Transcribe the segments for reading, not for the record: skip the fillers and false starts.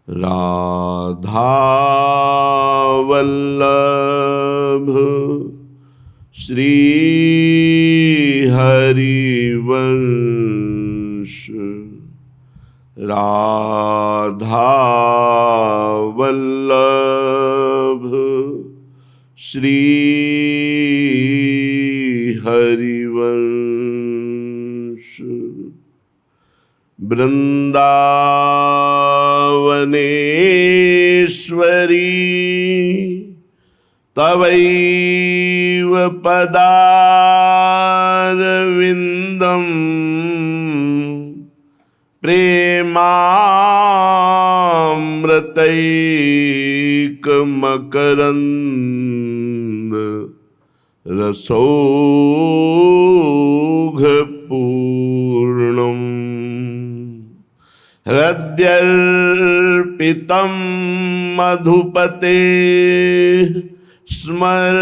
राधा वल्लभ श्री हरिवंश। राधा वल्लभ श्री हरिवंश। वृंदावनेश्वरी तवैव पदारविंदम प्रेमामृतैकमकरंद रसौघपूर्णम् हृद्यर्पितं मधुपते स्मरतापमुग्रं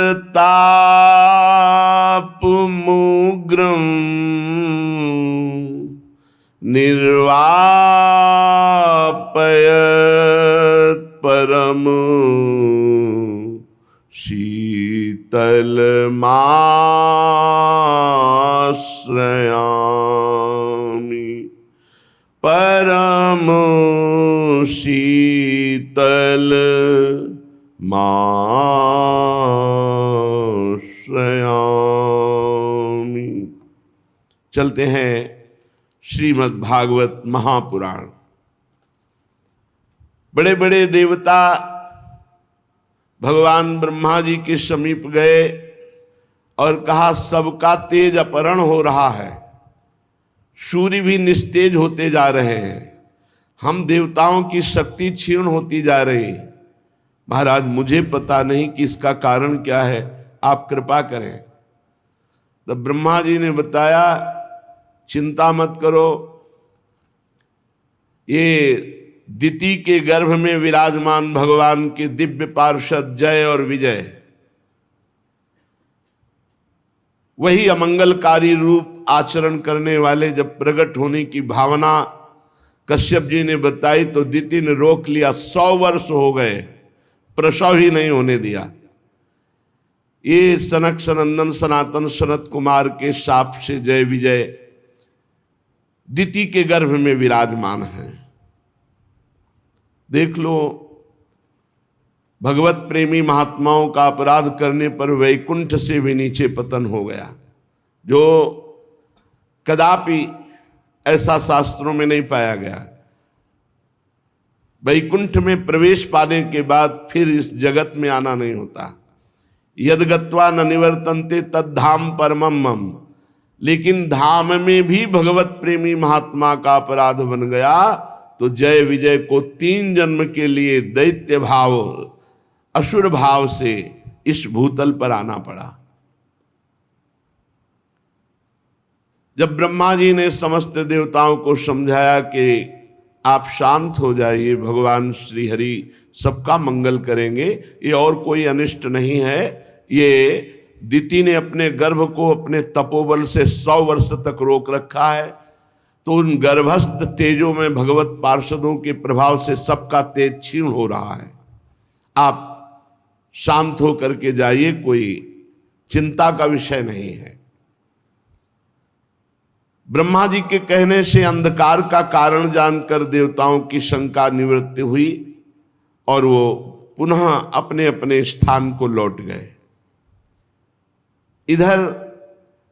निर्वापयत् परम शीतलमाश्रयामि। परम शीतल माश्रयामि। चलते हैं श्रीमद् भागवत महापुराण। बड़े बड़े देवता भगवान ब्रह्मा जी के समीप गए और कहा, सबका तेज अपहरण हो रहा है, सूर्य भी निस्तेज होते जा रहे हैं, हम देवताओं की शक्ति क्षीण होती जा रही। महाराज मुझे पता नहीं कि इसका कारण क्या है, आप कृपा करें। तो ब्रह्मा जी ने बताया, चिंता मत करो, ये दिति के गर्भ में विराजमान भगवान के दिव्य पार्षद जय और विजय, वही अमंगलकारी रूप आचरण करने वाले जब प्रकट होने की भावना कश्यप जी ने बताई तो दिति ने रोक लिया। 100 वर्ष हो गए, प्रसव ही नहीं होने दिया। ये सनक सनंदन सनातन सनत कुमार के शाप से जय विजय दिति के गर्भ में विराजमान है। देख लो, भगवत प्रेमी महात्माओं का अपराध करने पर वैकुंठ से भी नीचे पतन हो गया, जो कदापि ऐसा शास्त्रों में नहीं पाया गया। वैकुंठ में प्रवेश पाने के बाद फिर इस जगत में आना नहीं होता। यद गत्वा न निवर्तन्ते तद धाम परमम मम। लेकिन धाम में भी भगवत प्रेमी महात्मा का अपराध बन गया तो जय विजय को 3 जन्म के लिए दैत्य भाव असुर भाव से इस भूतल पर आना पड़ा। जब ब्रह्मा जी ने समस्त देवताओं को समझाया कि आप शांत हो जाइए, भगवान श्री हरि सबका मंगल करेंगे, ये और कोई अनिष्ट नहीं है। ये दिति ने अपने गर्भ को अपने तपोबल से 100 वर्ष तक रोक रखा है, तो उन गर्भस्थ तेजों में भगवत पार्षदों के प्रभाव से सबका तेज क्षीण हो रहा है। आप शांत हो करके जाइए, कोई चिंता का विषय नहीं है। ब्रह्मा जी के कहने से अंधकार का कारण जानकर देवताओं की शंका निवृत्ति हुई और वो पुनः अपने अपने स्थान को लौट गए। इधर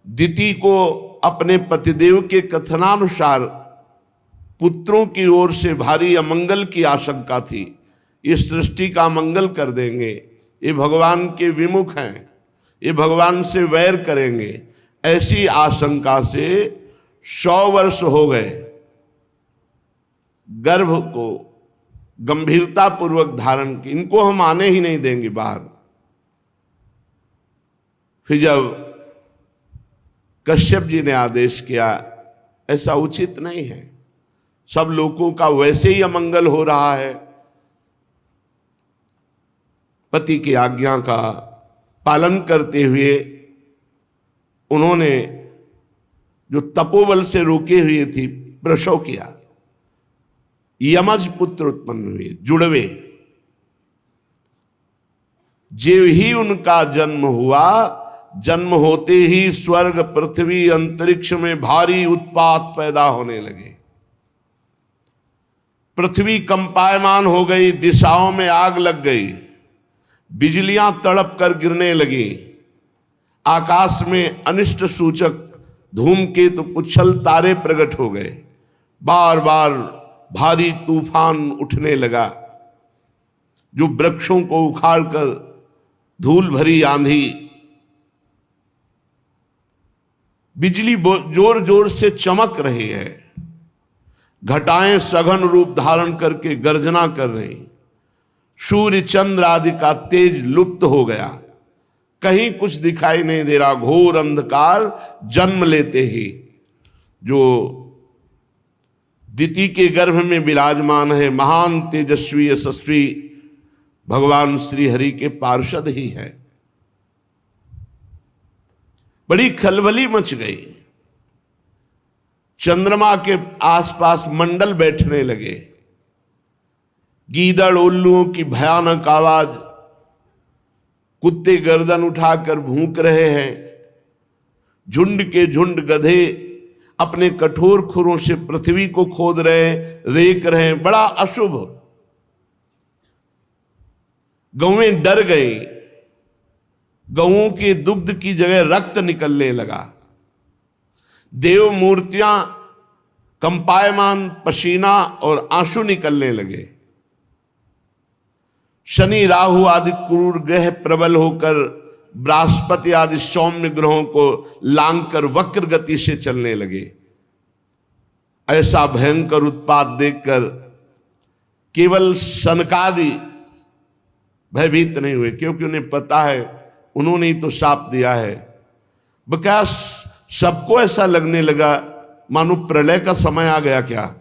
दिति को अपने पतिदेव के कथनानुसार पुत्रों की ओर से भारी अमंगल की आशंका थी। ये सृष्टि का मंगल कर देंगे, ये भगवान के विमुख हैं, ये भगवान से वैर करेंगे, ऐसी आशंका से 100 वर्ष हो गए। गर्भ को गंभीरता पूर्वक धारण की, इनको हम आने ही नहीं देंगे बाहर। फिर जब कश्यप जी ने आदेश किया, ऐसा उचित नहीं है, सब लोगों का वैसे ही अमंगल हो रहा है, पति की आज्ञा का पालन करते हुए उन्होंने जो तपोबल से रोके हुए थी प्रसव किया। यमज पुत्र उत्पन्न हुए, जुड़वे। जेव ही उनका जन्म हुआ, जन्म होते ही स्वर्ग पृथ्वी अंतरिक्ष में भारी उत्पात पैदा होने लगे। पृथ्वी कंपायमान हो गई, दिशाओं में आग लग गई, बिजलियां तड़प कर गिरने लगी, आकाश में अनिष्ट सूचक धूमकेतु पुच्छल तारे प्रकट हो गए, बार बार भारी तूफान उठने लगा, जो वृक्षों को उखाड़कर धूल भरी आंधी, बिजली जोर जोर से चमक रही है, घटाएं सघन रूप धारण करके गर्जना कर रही, सूर्य चंद्र आदि का तेज लुप्त हो गया, कहीं कुछ दिखाई नहीं दे रहा, घोर अंधकार जन्म लेते ही जो दिति के गर्भ में विराजमान है, महान तेजस्वी यशस्वी भगवान श्री हरि के पार्षद ही है। बड़ी खलबली मच गई, चंद्रमा के आसपास मंडल बैठने लगे, गीदड़ उल्लुओं की भयानक आवाज, कुत्ते गर्दन उठाकर भूंक रहे हैं, झुंड के झुंड गधे अपने कठोर खुरों से पृथ्वी को खोद रहे, रेक रहे, बड़ा अशुभ। गौएं डर गई, गौओं के दुग्ध की जगह रक्त निकलने लगा, देव मूर्तियां कंपायमान पसीना और आंसू निकलने लगे, शनि राहु आदि क्रूर ग्रह प्रबल होकर बृहस्पति आदि सौम्य ग्रहों को लांघकर वक्र गति से चलने लगे। ऐसा भयंकर उत्पात देखकर केवल सनकादि भयभीत नहीं हुए, क्योंकि उन्हें पता है, उन्होंने ही तो शाप दिया है। बिकॉज सबको ऐसा लगने लगा मानो प्रलय का समय आ गया क्या।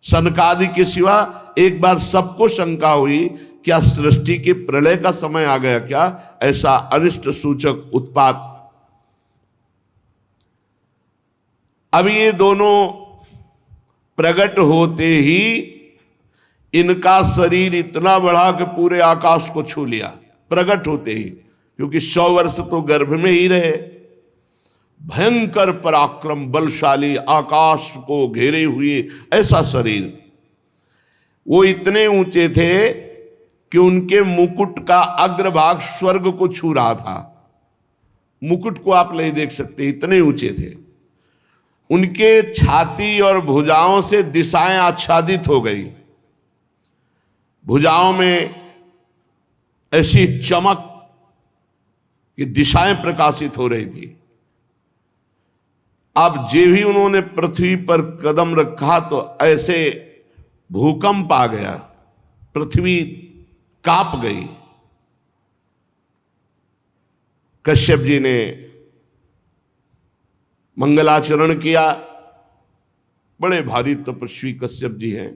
सनकादि के सिवा एक बार सबको शंका हुई, क्या सृष्टि के प्रलय का समय आ गया क्या, ऐसा अनिष्ट सूचक उत्पात। अब ये दोनों प्रकट होते ही इनका शरीर इतना बढ़ा कि पूरे आकाश को छू लिया, प्रकट होते ही, क्योंकि 100 वर्ष तो गर्भ में ही रहे। भयंकर पराक्रम, बलशाली, आकाश को घेरे हुए ऐसा शरीर। वो इतने ऊंचे थे कि उनके मुकुट का अग्रभाग स्वर्ग को छू रहा था। मुकुट को आप नहीं देख सकते, इतने ऊंचे थे। उनके छाती और भुजाओं से दिशाएं आच्छादित हो गई, भुजाओं में ऐसी चमक कि दिशाएं प्रकाशित हो रही थी। अब जे भी उन्होंने पृथ्वी पर कदम रखा तो ऐसे भूकंप आ गया, पृथ्वी कांप गई। कश्यप जी ने मंगलाचरण किया, बड़े भारी तपस्वी कश्यप जी हैं।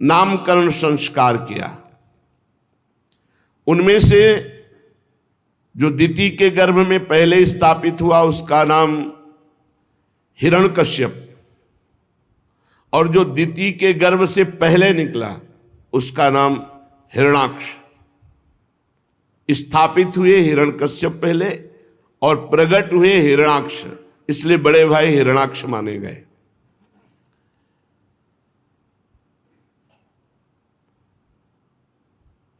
नामकरण संस्कार किया। उनमें से जो दिति के गर्भ में पहले स्थापित हुआ उसका नाम हिरण्यकश्यप, और जो दिति के गर्भ से पहले निकला उसका नाम हिरण्याक्ष। स्थापित हुए हिरण्यकश्यप पहले और प्रकट हुए हिरण्याक्ष, इसलिए बड़े भाई हिरण्याक्ष माने गए।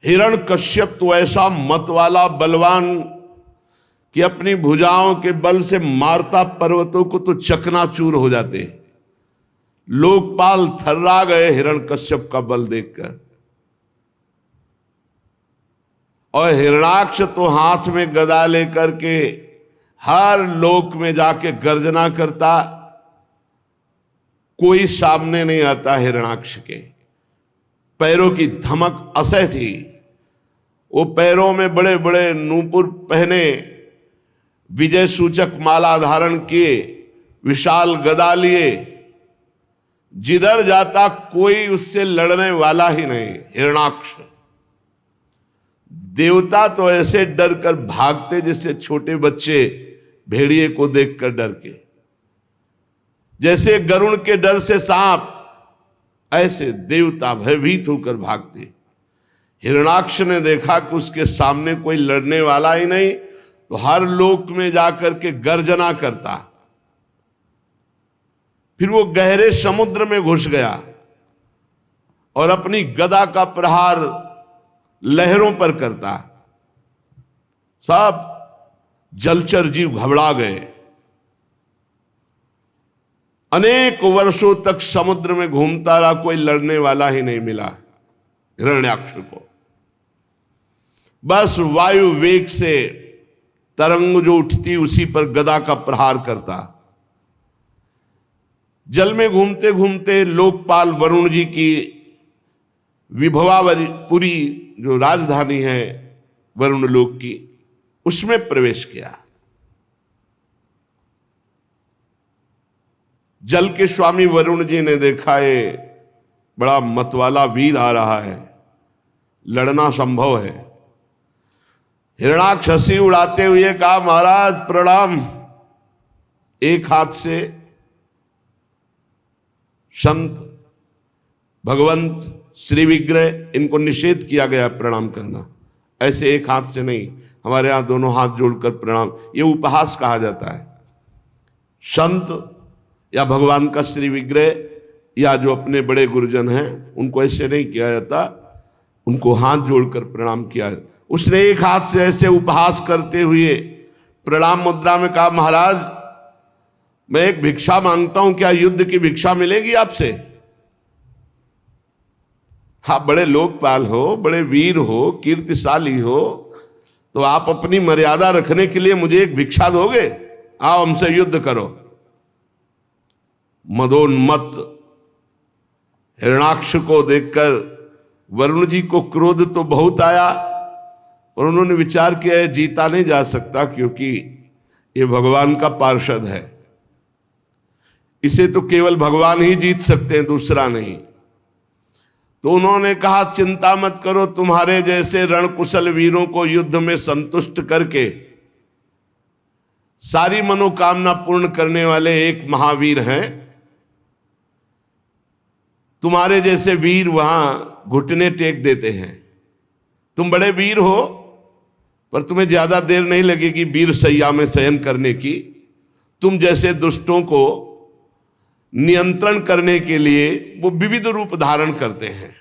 हिरण्यकश्यप तो ऐसा मत वाला बलवान कि अपनी भुजाओं के बल से मारता पर्वतों को तो चकनाचूर हो जाते। लोकपाल थर्रा गए हिरण्यकश्यप का बल देखकर। और हिरण्याक्ष तो हाथ में गदा लेकर के हर लोक में जाके गर्जना करता, कोई सामने नहीं आता हिरण्याक्ष के। पैरों की धमक असह थी, वो पैरों में बड़े बड़े नूपुर पहने, विजय सूचक माला धारण किए, विशाल गदा लिए, जिधर जाता कोई उससे लड़ने वाला ही नहीं। हिरण्याक्ष देवता तो ऐसे डर कर भागते जैसे छोटे बच्चे भेड़िए को देखकर डर के, जैसे गरुड़ के डर से सांप, ऐसे देवता भयभीत होकर भागते। हिरणाक्ष ने देखा कि उसके सामने कोई लड़ने वाला ही नहीं, तो हर लोक में जाकर के गर्जना करता। फिर वो गहरे समुद्र में घुस गया और अपनी गदा का प्रहार लहरों पर करता। सब जलचर जीव घबरा गए। अनेक वर्षों तक समुद्र में घूमता रहा, कोई लड़ने वाला ही नहीं मिला हिरण्याक्ष को। बस वायु वेग से तरंग जो उठती उसी पर गदा का प्रहार करता। जल में घूमते घूमते लोकपाल वरुण जी की विभवापुरी जो राजधानी है वरुण लोक की, उसमें प्रवेश किया। जल के स्वामी वरुण जी ने देखा ये बड़ा मतवाला वीर आ रहा है, लड़ना संभव है। हिरणाक्ष हंसी उड़ाते हुए कहा, महाराज प्रणाम। एक हाथ से संत भगवंत श्री विग्रह इनको निषेध किया गया प्रणाम करना, ऐसे एक हाथ से नहीं, हमारे यहां दोनों हाथ जोड़कर प्रणाम, ये उपहास कहा जाता है। संत या भगवान का श्री विग्रह या जो अपने बड़े गुरुजन हैं उनको ऐसे नहीं किया जाता, उनको हाथ जोड़कर प्रणाम किया। उसने एक हाथ से ऐसे उपहास करते हुए प्रणाम मुद्रा में कहा, महाराज मैं एक भिक्षा मांगता हूं, क्या युद्ध की भिक्षा मिलेगी आपसे? आप बड़े लोकपाल हो, बड़े वीर हो, कीर्तिशाली हो, तो आप अपनी मर्यादा रखने के लिए मुझे एक भिक्षा दोगे? आओ हमसे युद्ध करो। मदोन्मत्त हिरणाक्ष को देखकर वरुण जी को क्रोध तो बहुत आया, और उन्होंने विचार किया है जीता नहीं जा सकता, क्योंकि ये भगवान का पार्षद है, इसे तो केवल भगवान ही जीत सकते हैं, दूसरा नहीं। तो उन्होंने कहा, चिंता मत करो, तुम्हारे जैसे रणकुशल वीरों को युद्ध में संतुष्ट करके सारी मनोकामना पूर्ण करने वाले एक महावीर हैं। तुम्हारे जैसे वीर वहां घुटने टेक देते हैं। तुम बड़े वीर हो, पर तुम्हें ज्यादा देर नहीं लगेगी वीर सैया में शयन करने की। तुम जैसे दुष्टों को नियंत्रण करने के लिए वो विविध रूप धारण करते हैं।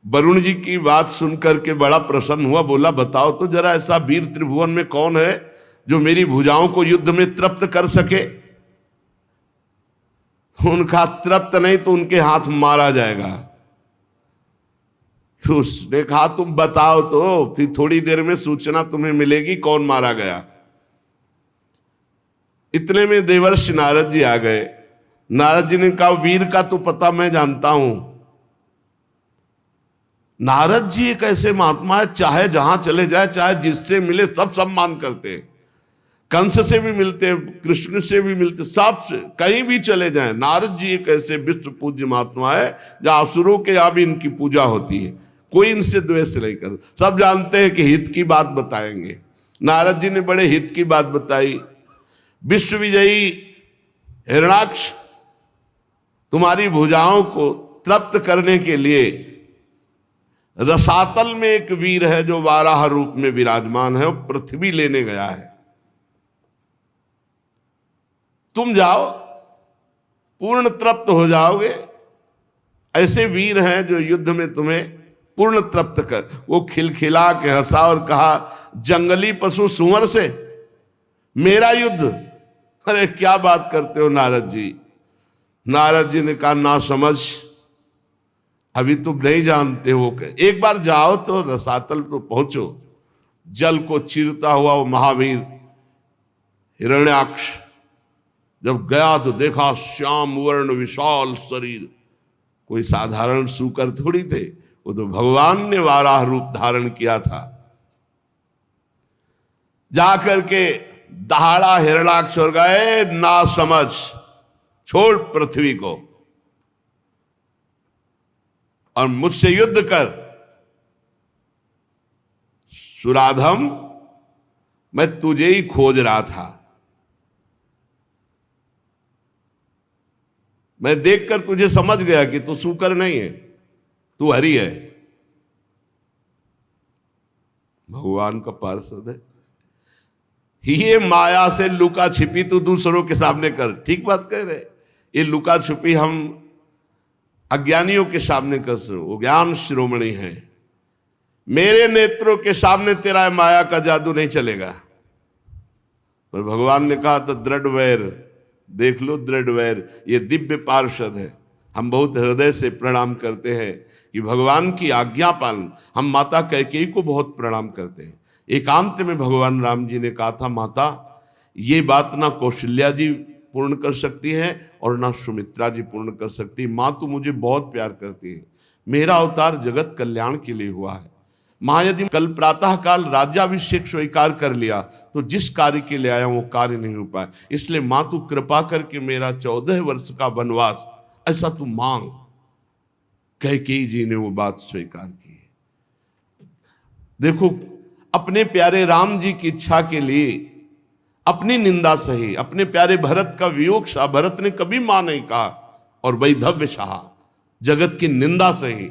वरुण जी की बात सुनकर के बड़ा प्रसन्न हुआ, बोला बताओ तो जरा ऐसा वीर त्रिभुवन में कौन है जो मेरी भुजाओं को युद्ध में तृप्त कर सके? उनका तृप्त नहीं तो उनके हाथ मारा जाएगा। तो उसने कहा तुम बताओ तो, फिर थोड़ी देर में सूचना तुम्हें मिलेगी कौन मारा गया। इतने में देवर्षि नारद जी आ गए। नारद जी ने कहा वीर का तो पता मैं जानता हूं। नारद जी एक ऐसे महात्मा है, चाहे जहां चले जाए, चाहे जिससे मिले सब सम्मान करते हैं। कंस से भी मिलते, कृष्ण से भी मिलते, सबसे कहीं भी चले जाएं। नारद जी एक ऐसे विश्व पूज्य महात्मा है जहां असुरों के यहां भी इनकी पूजा होती है, कोई इनसे द्वेष नहीं करता। सब जानते हैं कि हित की बात बताएंगे। नारद जी ने बड़े हित की बात बताई। विश्व विजयी हिरणाक्ष, तुम्हारी भुजाओं को तृप्त करने के लिए रसातल में एक वीर है जो वाराह रूप में विराजमान है और पृथ्वी लेने गया है। तुम जाओ, पूर्ण तृप्त हो जाओगे। ऐसे वीर हैं जो युद्ध में तुम्हें पूर्ण तृप्त कर। वो खिलखिला के हंसा और कहा जंगली पशु सुअर से मेरा युद्ध? अरे क्या बात करते हो नारद जी। नारद जी ने कहा ना समझ, अभी तुम नहीं जानते हो। एक बार जाओ तो रसातल तो पहुंचो। जल को चीरता हुआ वो महावीर हिरण्याक्ष जब गया तो देखा श्याम वर्ण विशाल शरीर, कोई साधारण सूकर थोड़ी थे, वो तो भगवान ने वाराह रूप धारण किया था। जाकर के दहाड़ा हिरणाक्ष और गए, ना समझ, छोड़ पृथ्वी को और मुझसे युद्ध कर। सुराधम, मैं तुझे ही खोज रहा था। मैं देखकर तुझे समझ गया कि तू सूकर नहीं है, तू हरि है। भगवान का पार्षद है। ये माया से लुका छिपी तू दूसरों के सामने कर। ठीक बात कह रहे। ये लुका छिपी हम अज्ञानियों के सामने कर सो, वो ज्ञान शिरोमणि है। मेरे नेत्रों के सामने तेरा माया का जादू नहीं चलेगा। पर भगवान ने कहा तो दृढ़ वैर, देख लो दृढ़ वैर, ये दिव्य पार्षद है। हम बहुत हृदय से प्रणाम करते हैं कि भगवान की आज्ञा पालन। हम माता कैकेयी को बहुत प्रणाम करते हैं। एकांत में भगवान राम जी ने कहा था, माता ये बात ना कौशल्या जी पूर्ण कर सकती है और ना सुमित्रा जी पूर्ण कर सकती। माँ तू मुझे बहुत प्यार करती है, मेरा अवतार जगत कल्याण के लिए हुआ है। माँ यदि कल प्रातः काल राज्याभिषेक स्वीकार कर लिया तो जिस कार्य के लिए आया वो कार्य नहीं हो पाया। इसलिए माँ तू कृपा करके मेरा 14 वर्ष का वनवास ऐसा तू मांग। कैकेयी जी ने वो बात स्वीकार की। देखो अपने प्यारे राम जी की इच्छा के लिए अपनी निंदा सही, अपने प्यारे भरत का वियोग सहा। भरत ने कभी मां नहीं कहा और वैधव्य सहा, जगत की निंदा सही।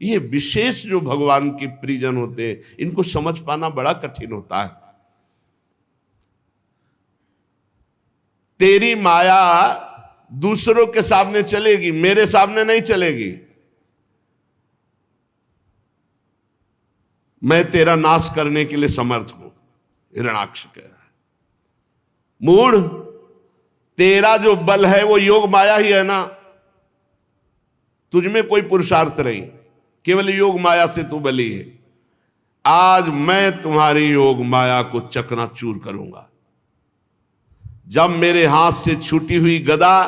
ये विशेष जो भगवान के प्रियजन होते हैं इनको समझ पाना बड़ा कठिन होता है। तेरी माया दूसरों के सामने चलेगी, मेरे सामने नहीं चलेगी। मैं तेरा नाश करने के लिए समर्थ हूं, हिरण्याक्ष कह रहा है। मूढ़, तेरा जो बल है वो योग माया ही है ना, तुझ में कोई पुरुषार्थ नहीं, केवल योग माया से तू बली है। आज मैं तुम्हारी योग माया को चकनाचूर करूंगा। जब मेरे हाथ से छूटी हुई गदा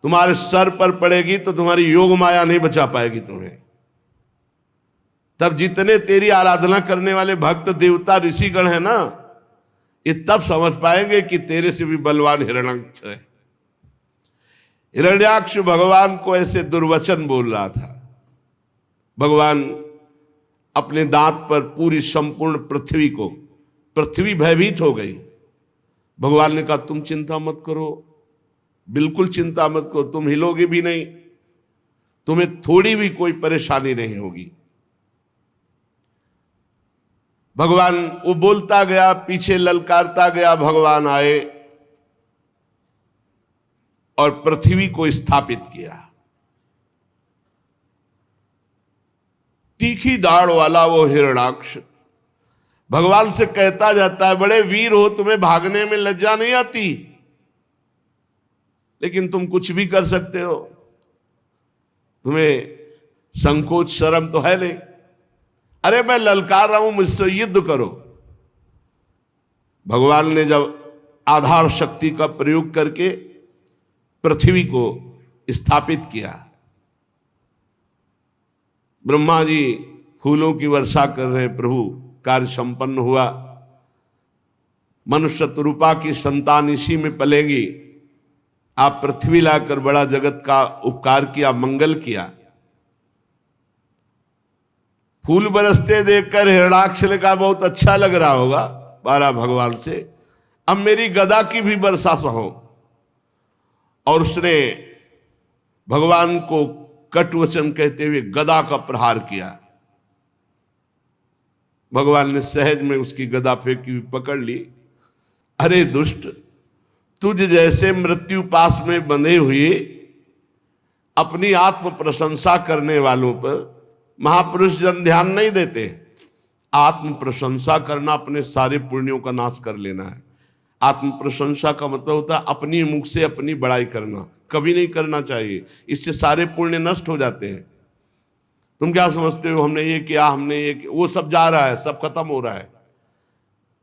तुम्हारे सर पर पड़ेगी तो तुम्हारी योग माया नहीं बचा पाएगी तुम्हें। तब जितने तेरी आराधना करने वाले भक्त देवता ऋषिगण है ना, ये तब समझ पाएंगे कि तेरे से भी बलवान हिरण्याक्ष है। हिरण्याक्ष भगवान को ऐसे दुर्वचन बोल रहा था। भगवान अपने दांत पर पूरी संपूर्ण पृथ्वी भयभीत हो गई। भगवान ने कहा तुम चिंता मत करो, बिल्कुल चिंता मत करो, तुम हिलोगे भी नहीं, तुम्हें थोड़ी भी कोई परेशानी नहीं होगी। भगवान वो बोलता गया, पीछे ललकारता गया। भगवान आए और पृथ्वी को स्थापित किया। तीखी दाढ़ वाला वो हिरण्याक्ष भगवान से कहता जाता है, बड़े वीर हो, तुम्हें भागने में लज्जा नहीं आती, लेकिन तुम कुछ भी कर सकते हो, तुम्हें संकोच शर्म तो है नहीं। अरे मैं ललकार रहा हूं, मुझसे युद्ध करो। भगवान ने जब आधार शक्ति का प्रयोग करके पृथ्वी को स्थापित किया, ब्रह्मा जी फूलों की वर्षा कर रहे हैं, प्रभु कार्य संपन्न हुआ। मनुष्य रूपा की संतान इसी में पलेगी। आप पृथ्वी लाकर बड़ा जगत का उपकार किया, मंगल किया। फूल बरसते देखकर हिरण्याक्ष ने कहा बहुत अच्छा लग रहा होगा बारा भगवान से, अब मेरी गदा की भी वर्षा सहो। और उसने भगवान को कटु वचन कहते हुए गदा का प्रहार किया। भगवान ने सहज में उसकी गदा फेंकी हुई पकड़ ली। अरे दुष्ट, तुझ जैसे मृत्यु पास में बंधे हुए अपनी आत्म प्रशंसा करने वालों पर महापुरुष जन ध्यान नहीं देते। आत्म प्रशंसा करना अपने सारे पुण्यों का नाश कर लेना है। आत्म प्रशंसा का मतलब होता है अपनी मुख से अपनी बड़ाई करना, कभी नहीं करना चाहिए। इससे सारे पुण्य नष्ट हो जाते हैं। तुम क्या समझते हो हमने ये किया, हमने ये किया, वो सब जा रहा है, सब खत्म हो रहा है।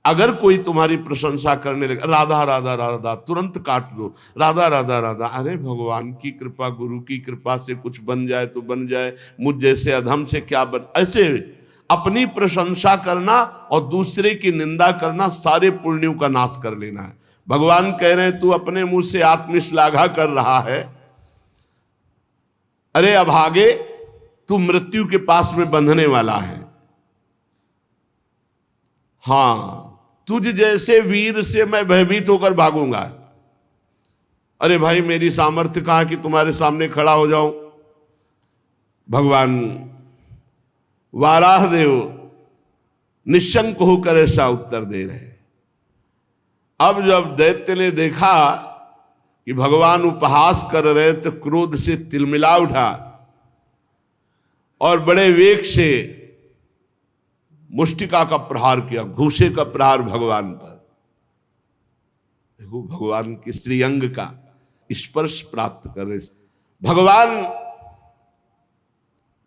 अगर कोई तुम्हारी प्रशंसा करने लगे, राधा राधा राधा, तुरंत काट दो, राधा राधा राधा। अरे भगवान की कृपा, गुरु की कृपा से कुछ बन जाए तो बन जाए, मुझ जैसे अधम से क्या बन। ऐसे अपनी प्रशंसा करना और दूसरे की निंदा करना सारे पुण्यों का नाश कर लेना है। भगवान कह रहे हैं तू अपने मुंह से आत्मश्लाघा कर रहा है, अरे अभागे तू मृत्यु के पास में बंधने वाला है। हां, तुझ जैसे वीर से मैं भयभीत होकर भागूंगा। अरे भाई मेरी सामर्थ्य कहाँ कि तुम्हारे सामने खड़ा हो जाऊं। भगवान वाराहदेव निशंक होकर ऐसा उत्तर दे रहे। अब जब दैत्य ने देखा कि भगवान उपहास कर रहे तो क्रोध से तिलमिला उठा और बड़े वेग से मुष्टिका का प्रहार किया, घूसे का प्रहार भगवान पर। देखो भगवान के श्रीअंग का स्पर्श प्राप्त कर रहे। भगवान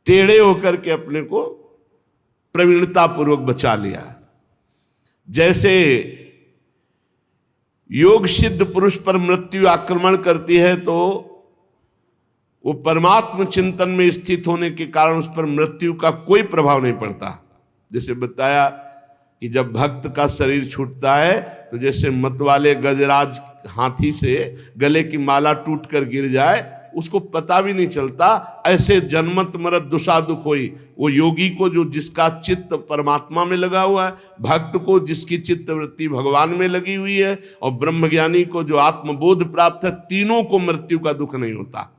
टेढ़े होकर के अपने को प्रवीणता पूर्वक बचा लिया। जैसे योग सिद्ध पुरुष पर मृत्यु आक्रमण करती है तो वो परमात्म चिंतन में स्थित होने के कारण उस पर मृत्यु का कोई प्रभाव नहीं पड़ता। जैसे बताया कि जब भक्त का शरीर छूटता है तो जैसे मतवाले गजराज हाथी से गले की माला टूट कर गिर जाए उसको पता भी नहीं चलता, ऐसे जन्मत मरत दुषा दुख होई। वो योगी को जो जिसका चित्त परमात्मा में लगा हुआ है, भक्त को जिसकी चित्त वृत्ति भगवान में लगी हुई है, और ब्रह्मज्ञानी को जो आत्मबोध प्राप्त है, तीनों को मृत्यु का दुख नहीं होता।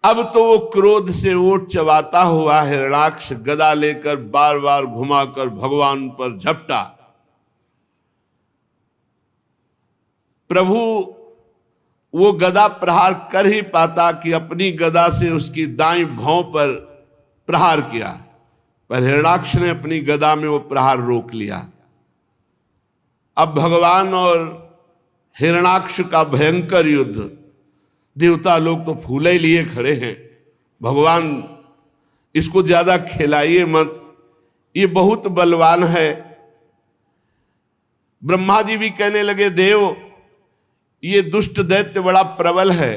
अब तो वो क्रोध से ओट चबाता हुआ हिरणाक्ष गदा लेकर बार बार घुमाकर भगवान पर झपटा। प्रभु वो गदा प्रहार कर ही पाता कि अपनी गदा से उसकी दाईं भौं पर प्रहार किया, पर हिरणाक्ष ने अपनी गदा में वो प्रहार रोक लिया। अब भगवान और हिरणाक्ष का भयंकर युद्ध, देवता लोग तो फूले लिए खड़े हैं। भगवान इसको ज्यादा खिलाइए मत, ये बहुत बलवान है। ब्रह्मा जी भी कहने लगे, देव ये दुष्ट दैत्य बड़ा प्रबल है,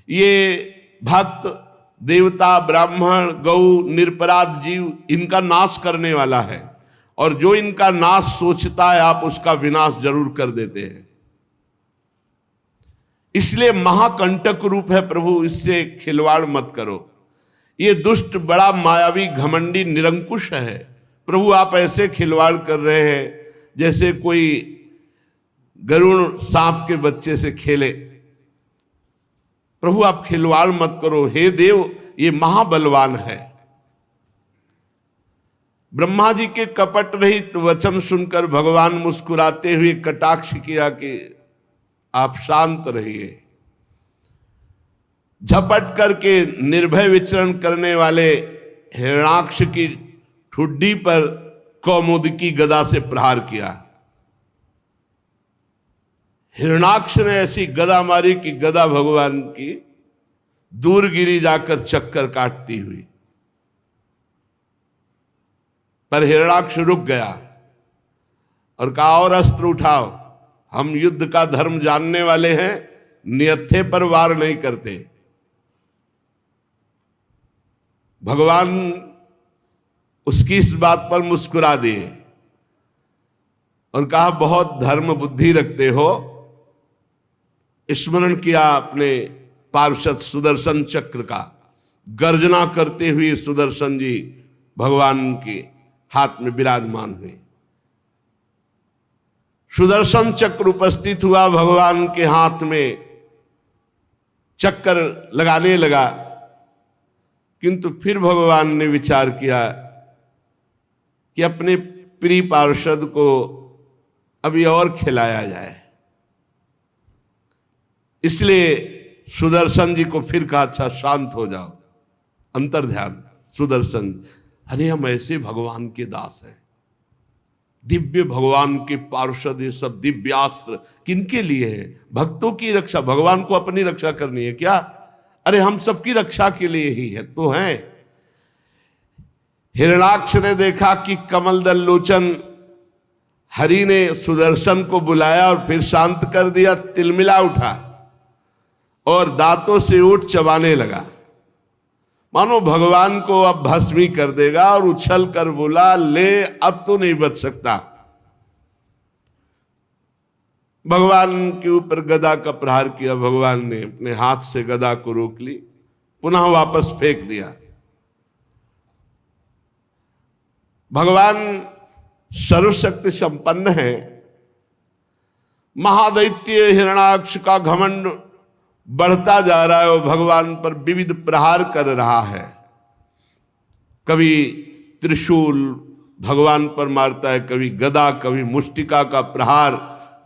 ये भक्त देवता ब्राह्मण गौ निरपराध जीव इनका नाश करने वाला है, और जो इनका नाश सोचता है आप उसका विनाश जरूर कर देते हैं। इसलिए महाकंटक रूप है प्रभु, इससे खिलवाड़ मत करो। ये दुष्ट बड़ा मायावी घमंडी निरंकुश है। प्रभु आप ऐसे खिलवाड़ कर रहे हैं जैसे कोई गरुड़ सांप के बच्चे से खेले। प्रभु आप खिलवाड़ मत करो, हे देव ये महाबलवान है। ब्रह्मा जी के कपट रहित वचन सुनकर भगवान मुस्कुराते हुए कटाक्ष किया कि आप शांत रहिए। झपट करके निर्भय विचरण करने वाले हिरणाक्ष की ठुड्डी पर कौमुदकी गदा से प्रहार किया। हिरणाक्ष ने ऐसी गदा मारी कि गदा भगवान की दूर गिरी जाकर चक्कर काटती हुई, पर हिरणाक्ष रुक गया और कहा और अस्त्र उठाओ, हम युद्ध का धर्म जानने वाले हैं, नियत्थे पर वार नहीं करते। भगवान उसकी इस बात पर मुस्कुरा दिए और कहा बहुत धर्म बुद्धि रखते हो। स्मरण किया अपने पार्षद सुदर्शन चक्र का। गर्जना करते हुए सुदर्शन जी भगवान के हाथ में विराजमान हुए। सुदर्शन चक्र उपस्थित हुआ, भगवान के हाथ में चक्कर लगाने लगा, किंतु फिर भगवान ने विचार किया कि अपने प्रिय पार्षद को अभी और खिलाया जाए। इसलिए सुदर्शन जी को फिर कहा, अच्छा शांत हो जाओ, अंतर ध्यान। सुदर्शन, अरे हम ऐसे भगवान के दास हैं, दिव्य भगवान के पार्षद, ये सब दिव्यास्त्र किनके लिए है? भक्तों की रक्षा। भगवान को अपनी रक्षा करनी है क्या? अरे हम सबकी रक्षा के लिए ही है तो हैं। हिरणाक्ष ने देखा कि कमल दल लोचन हरि ने सुदर्शन को बुलाया और फिर शांत कर दिया। तिलमिला उठा और दांतों से ऊँट चबाने लगा, मानो भगवान को अब भस्मी कर देगा, और उछल कर बोला, ले अब तो नहीं बच सकता। भगवान के ऊपर गदा का प्रहार किया। भगवान ने अपने हाथ से गदा को रोक ली, पुनः वापस फेंक दिया। भगवान सर्वशक्ति संपन्न है, महादैत्य हिरणाक्ष का घमंड बढ़ता जा रहा है और भगवान पर विविध प्रहार कर रहा है। कभी त्रिशूल भगवान पर मारता है, कभी गदा, कभी मुष्टिका का प्रहार,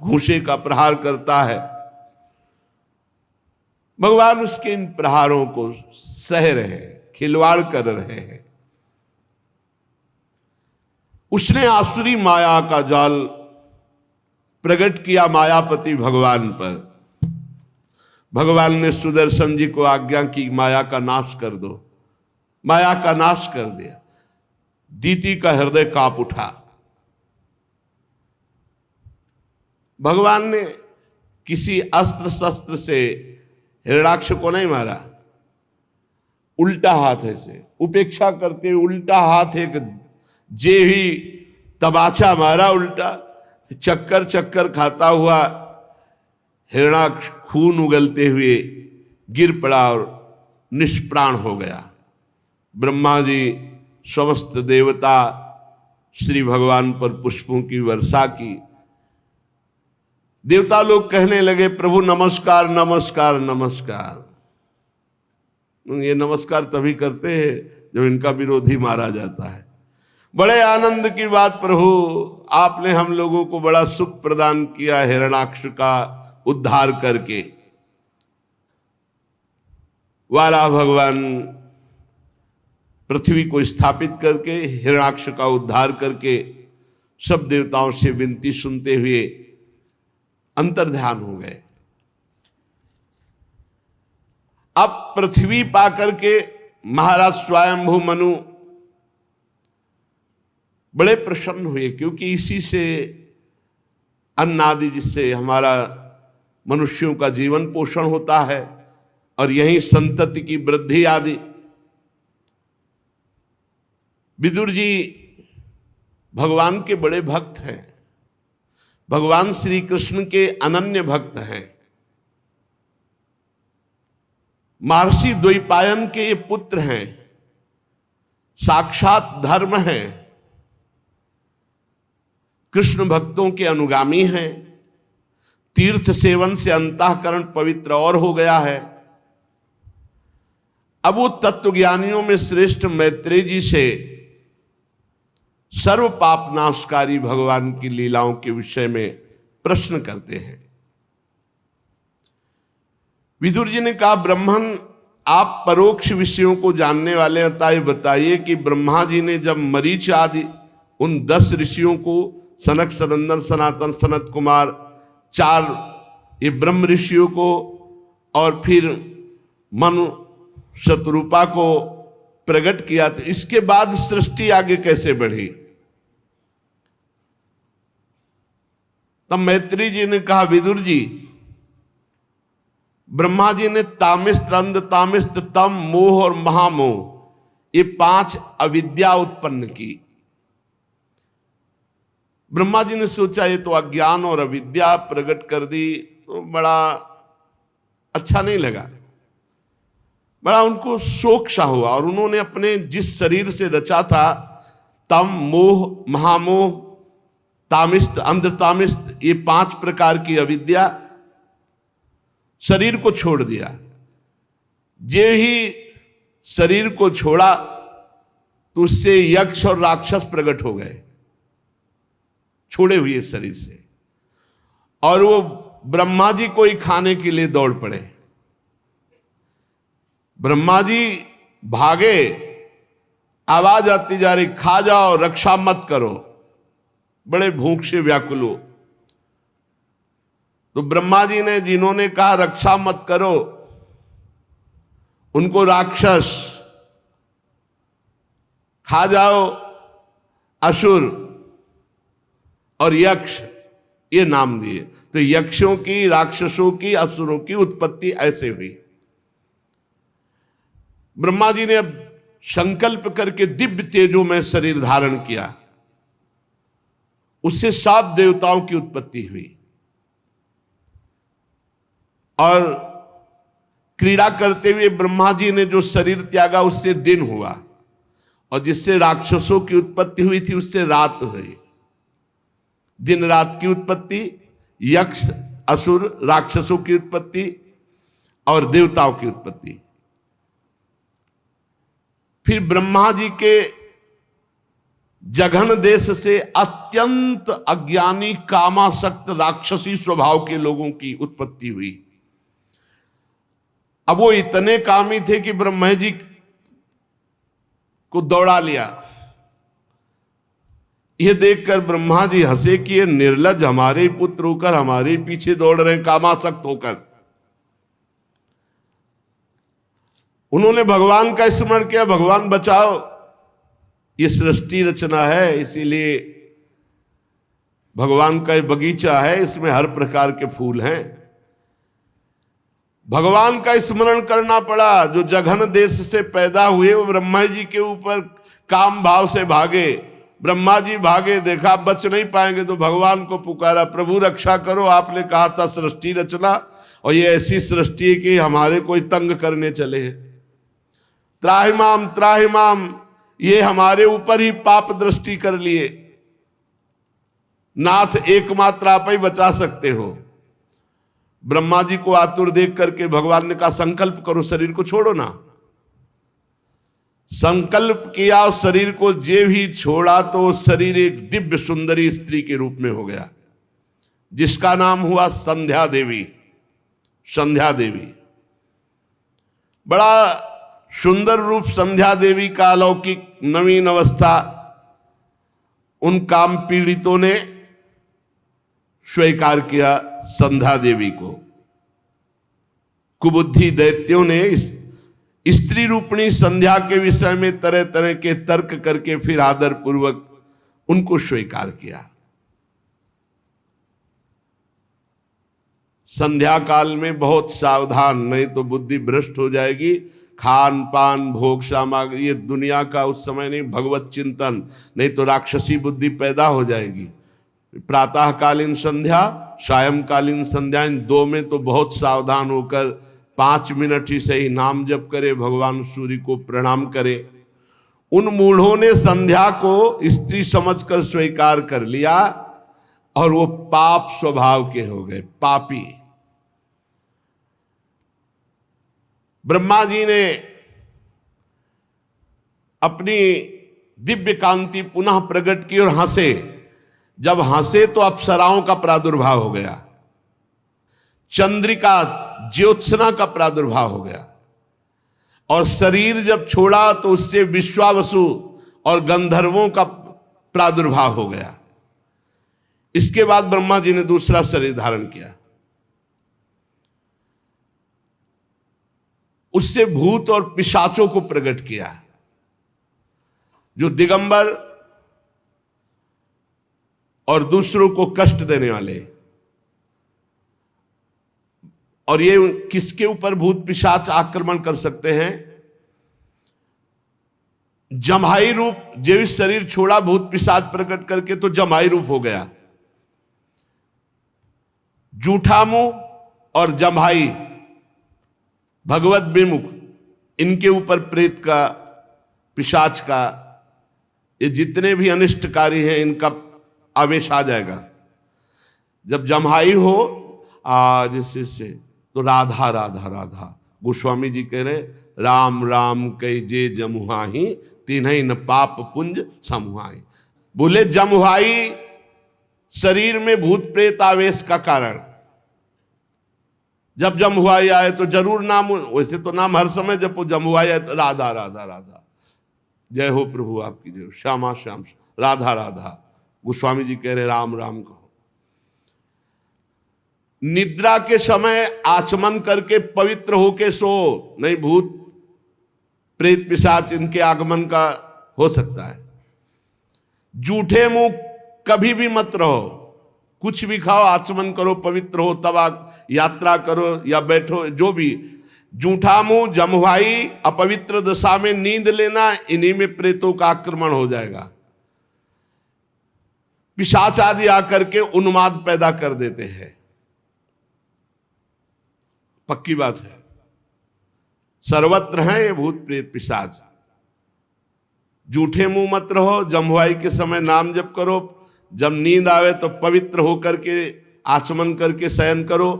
घूंसे का प्रहार करता है। भगवान उसके इन प्रहारों को सह रहे हैं, खिलवाड़ कर रहे हैं। उसने आसुरी माया का जाल प्रकट किया मायापति भगवान पर। भगवान ने सुदर्शन जी को आज्ञा की, माया का नाश कर दो। माया का नाश कर दिया। दीति का हृदय कांप उठा। भगवान ने किसी अस्त्र शस्त्र से हिरणाक्ष को नहीं मारा, उल्टा हाथ से उपेक्षा करते हुए उल्टा हाथ एक जे ही तबाचा मारा उल्टा। चक्कर चक्कर खाता हुआ हिरणाक्ष खून उगलते हुए गिर पड़ा और निष्प्राण हो गया। ब्रह्मा जी, समस्त देवता श्री भगवान पर पुष्पों की वर्षा की। देवता लोग कहने लगे, प्रभु नमस्कार नमस्कार नमस्कार। ये नमस्कार तभी करते हैं जब इनका विरोधी मारा जाता है। बड़े आनंद की बात प्रभु, आपने हम लोगों को बड़ा सुख प्रदान किया हिरणाक्ष का उद्धार करके। वाला भगवान पृथ्वी को स्थापित करके, हिरणाक्ष का उद्धार करके सब देवताओं से विनती सुनते हुए अंतर्ध्यान हो गए। अब पृथ्वी पाकर के महाराज स्वयंभू मनु बड़े प्रसन्न हुए, क्योंकि इसी से अन्न आदि, जिससे हमारा मनुष्यों का जीवन पोषण होता है और यही संतति की वृद्धि आदि। विदुर जी भगवान के बड़े भक्त हैं, भगवान श्री कृष्ण के अनन्य भक्त हैं। महर्षि द्वैपायन के ये पुत्र हैं, साक्षात धर्म हैं, कृष्ण भक्तों के अनुगामी हैं। तीर्थ सेवन से अंतःकरण पवित्र और हो गया है। अब वो तत्वज्ञानियों में श्रेष्ठ मैत्रेय जी से सर्व पाप नाशकारी भगवान की लीलाओं के विषय में प्रश्न करते हैं। विदुर जी ने कहा, ब्रह्मन आप परोक्ष विषयों को जानने वाले हैं, अतः बताइए कि ब्रह्मा जी ने जब मरीच आदि उन 10 ऋषियों को, सनक, सनंदन, सनातन, सनत कुमार, 4 ये ब्रह्म ऋषियों को और फिर मनु शतरूपा को प्रकट किया, तो इसके बाद सृष्टि आगे कैसे बढ़ी? तब मैत्री जी ने कहा, विदुर जी, ब्रह्मा जी ने तामिस्त, अंध तामिस्त, तम, मोह और महामोह ये 5 अविद्या उत्पन्न की। ब्रह्मा जी ने सोचा ये तो अज्ञान और अविद्या प्रकट कर दी, तो बड़ा अच्छा नहीं लगा, बड़ा उनको शोक सा हुआ। और उन्होंने अपने जिस शरीर से रचा था, तम, मोह, महामोह, तामिस्त, अंध तामिस्त, ये 5 प्रकार की अविद्या, शरीर को छोड़ दिया। जे ही शरीर को छोड़ा तो उससे यक्ष और राक्षस प्रकट हो गए, छोड़े हुए शरीर से, और वो ब्रह्मा जी को ही खाने के लिए दौड़ पड़े। ब्रह्मा जी भागे, आवाज आती जा रही, खा जाओ, रक्षा मत करो, बड़े भूख से व्याकुल हो। तो ब्रह्मा जी ने, जिन्होंने कहा रक्षा मत करो, उनको राक्षस, खा जाओ असुर और यक्ष ये नाम दिए। तो यक्षों की, राक्षसों की, असुरों की उत्पत्ति ऐसे हुई। ब्रह्मा जी ने अब संकल्प करके दिव्य तेजों में शरीर धारण किया, उससे 7 देवताओं की उत्पत्ति हुई। और क्रीड़ा करते हुए ब्रह्मा जी ने जो शरीर त्यागा, उससे दिन हुआ, और जिससे राक्षसों की उत्पत्ति हुई थी उससे रात हुई। दिन रात की उत्पत्ति, यक्ष, असुर, राक्षसों की उत्पत्ति और देवताओं की उत्पत्ति। फिर ब्रह्मा जी के जघन देश से अत्यंत अज्ञानी कामासक्त राक्षसी स्वभाव के लोगों की उत्पत्ति हुई। अब वो इतने कामी थे कि ब्रह्मा जी को दौड़ा लिया। ये देखकर ब्रह्मा जी हंसे कि ये निर्लज्ज हमारे पुत्र होकर हमारे पीछे दौड़ रहे हैं कामासक्त होकर। उन्होंने भगवान का स्मरण किया, भगवान बचाओ, ये सृष्टि रचना है, इसीलिए भगवान का ये बगीचा है, इसमें हर प्रकार के फूल हैं। भगवान का स्मरण करना पड़ा। जो जघन देश से पैदा हुए वो ब्रह्मा जी के ऊपर काम भाव से भागे। ब्रह्मा जी भागे, देखा बच नहीं पाएंगे तो भगवान को पुकारा, प्रभु रक्षा करो, आपने कहा था सृष्टि रचना और ये ऐसी सृष्टि है कि हमारे कोई तंग करने चले हैं। त्राहिमाम त्राहिमाम, ये हमारे ऊपर ही पाप दृष्टि कर लिए। नाथ एकमात्र आप ही बचा सकते हो। ब्रह्मा जी को आतुर देख करके भगवान ने कहा संकल्प करो, शरीर को छोड़ो ना। संकल्प किया, उस शरीर को जे भी छोड़ा तो शरीर एक दिव्य सुंदरी स्त्री के रूप में हो गया, जिसका नाम हुआ संध्या देवी। संध्या देवी, बड़ा सुंदर रूप संध्या देवी का अलौकिक नवीन अवस्था उन काम पीड़ितों ने स्वीकार किया। संध्या देवी को कुबुद्धि दैत्यों ने इस स्त्री रूपणी संध्या के विषय में तरह तरह के तर्क करके फिर आदर पूर्वक उनको स्वीकार किया। संध्या काल में बहुत सावधान, नहीं तो बुद्धि भ्रष्ट हो जाएगी। खान पान भोग सामग्री, ये दुनिया का उस समय नहीं, भगवत चिंतन, नहीं तो राक्षसी बुद्धि पैदा हो जाएगी। प्रातःकालीन संध्या, सायंकालीन संध्या, इन दो में तो बहुत सावधान होकर 5 मिनट ही सही नाम जप करे, भगवान सूर्य को प्रणाम करे। उन मूढ़ों ने संध्या को स्त्री समझकर स्वीकार कर लिया और वो पाप स्वभाव के हो गए, पापी। ब्रह्मा जी ने अपनी दिव्य कांति पुनः प्रकट की और हंसे। जब हंसे तो अप्सराओं का प्रादुर्भाव हो गया, चंद्रिका ज्योत्सना का प्रादुर्भाव हो गया, और शरीर जब छोड़ा तो उससे विश्वावसु और गंधर्वों का प्रादुर्भाव हो गया। इसके बाद ब्रह्मा जी ने दूसरा शरीर धारण किया। उससे भूत और पिशाचों को प्रकट किया, जो दिगंबर और दूसरों को कष्ट देने वाले। और ये किसके ऊपर भूत पिशाच आक्रमण कर सकते हैं? जम्हाई रूप, जो शरीर छोड़ा भूत पिशाच प्रकट करके तो जम्हाई रूप हो गया। जूठा मुंह और जम्हाई, भगवत विमुख, इनके ऊपर प्रेत का, पिशाच का, ये जितने भी अनिष्टकारी हैं इनका आवेश आ जाएगा। जब जम्हाई हो आज से तो राधा राधा राधा, गोस्वामी जी कह रहे राम राम कई जे जमुहाही तीन्हीं न पाप पुंज समुहाई। बोले जमुहाई शरीर में भूत प्रेत आवेश का कारण। जब जमुहाई आए तो जरूर नाम, वैसे तो नाम हर समय जब जमुहाई आए तो राधा राधा राधा, जय हो प्रभु आपकी जय, श्यामा श्याम, राधा राधा। गोस्वामी जी कह रहे राम राम कहो। निद्रा के समय आचमन करके पवित्र होके सो, नहीं भूत प्रेत पिशाच इनके आगमन का हो सकता है। जूठे मुंह कभी भी मत रहो, कुछ भी खाओ, आचमन करो, पवित्र हो, तब यात्रा करो या बैठो, जो भी। जूठा मुंह, जमुहाई, अपवित्र दशा में नींद लेना, इन्हीं में प्रेतों का आक्रमण हो जाएगा। पिशाच आदि आकर के उन्माद पैदा कर देते हैं, पक्की बात है। सर्वत्र हैं ये भूत प्रेत पिशाच। जूठे मुंह मत रहो, जमुहाई के समय नाम जप करो, जब नींद आवे तो पवित्र होकर के आचमन करके शयन करो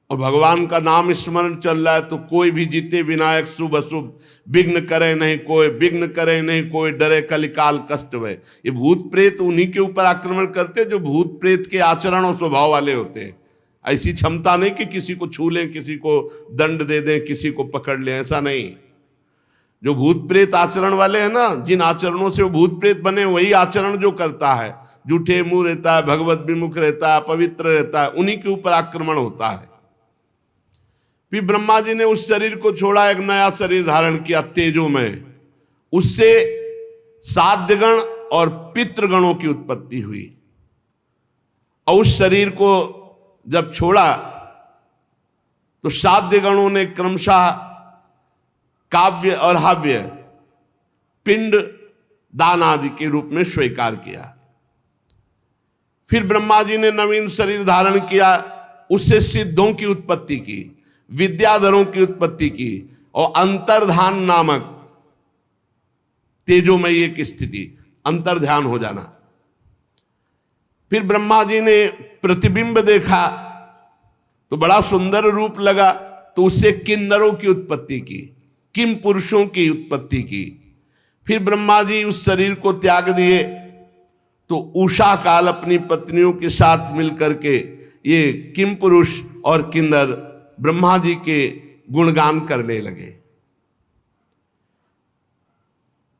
और भगवान का नाम स्मरण चल रहा है तो कोई भी जीते विनायक शुभ अशुभ, विघ्न करे नहीं कोई, विघ्न करे नहीं कोई, डरे कलिकाल कष्ट भय। ये भूत प्रेत उन्हीं के ऊपर आक्रमण करते जो भूत प्रेत के आचरण और स्वभाव वाले होते हैं। ऐसी क्षमता नहीं कि किसी को छू लें, किसी को दंड दे दें, किसी को पकड़ लें, ऐसा नहीं। जो भूत प्रेत आचरण वाले हैं ना, जिन आचरणों से वो भूत प्रेत बने, वही आचरण जो करता है, जूठे मुंह रहता है, भगवत विमुख रहता है, पवित्र रहता है, उन्हीं के ऊपर आक्रमण होता है। फिर ब्रह्मा जी ने उस शरीर को छोड़ा, एक नया शरीर धारण किया तेजोमय। उससे साध्यगण और पितृगणों की उत्पत्ति हुई। और उस शरीर को जब छोड़ा तो साध्यगणों ने क्रमशः काव्य और हव्य, पिंड दान आदि के रूप में स्वीकार किया। फिर ब्रह्मा जी ने नवीन शरीर धारण किया, उससे सिद्धों की उत्पत्ति की, विद्याधरों की उत्पत्ति की और अंतर्धान नामक तेजोमयी एक स्थिति, अंतर्ध्यान हो जाना। फिर ब्रह्मा जी ने प्रतिबिंब देखा तो बड़ा सुंदर रूप लगा, तो उससे किन्नरों की उत्पत्ति की, किम पुरुषों की उत्पत्ति की। फिर ब्रह्मा जी उस शरीर को त्याग दिए तो उषा काल अपनी पत्नियों के साथ मिलकर के ये किम पुरुष और किन्नर ब्रह्मा जी के गुणगान करने लगे।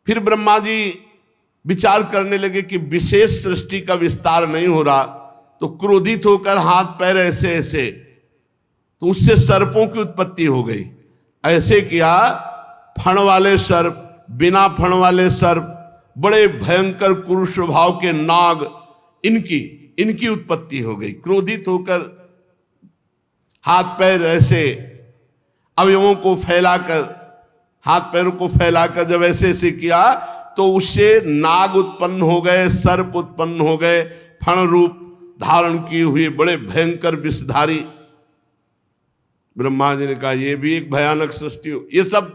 फिर ब्रह्मा जी विचार करने लगे कि विशेष सृष्टि का विस्तार नहीं हो रहा, तो क्रोधित होकर हाथ पैर ऐसे ऐसे, तो उससे सर्पों की उत्पत्ति हो गई। ऐसे किया, फण वाले सर्प, बिना फण वाले सर्प, बड़े भयंकर क्रूर स्वभाव के नाग, इनकी उत्पत्ति हो गई। क्रोधित होकर हाथ पैर ऐसे अवयवों को फैलाकर, हाथ पैरों को फैलाकर जब ऐसे ऐसे किया तो उससे नाग उत्पन्न हो गए, सर्प उत्पन्न हो गए, फण रूप धारण किए हुए बड़े भयंकर विषधारी। ब्रह्मा जी ने कहा ये भी एक भयानक सृष्टि हो। ये सब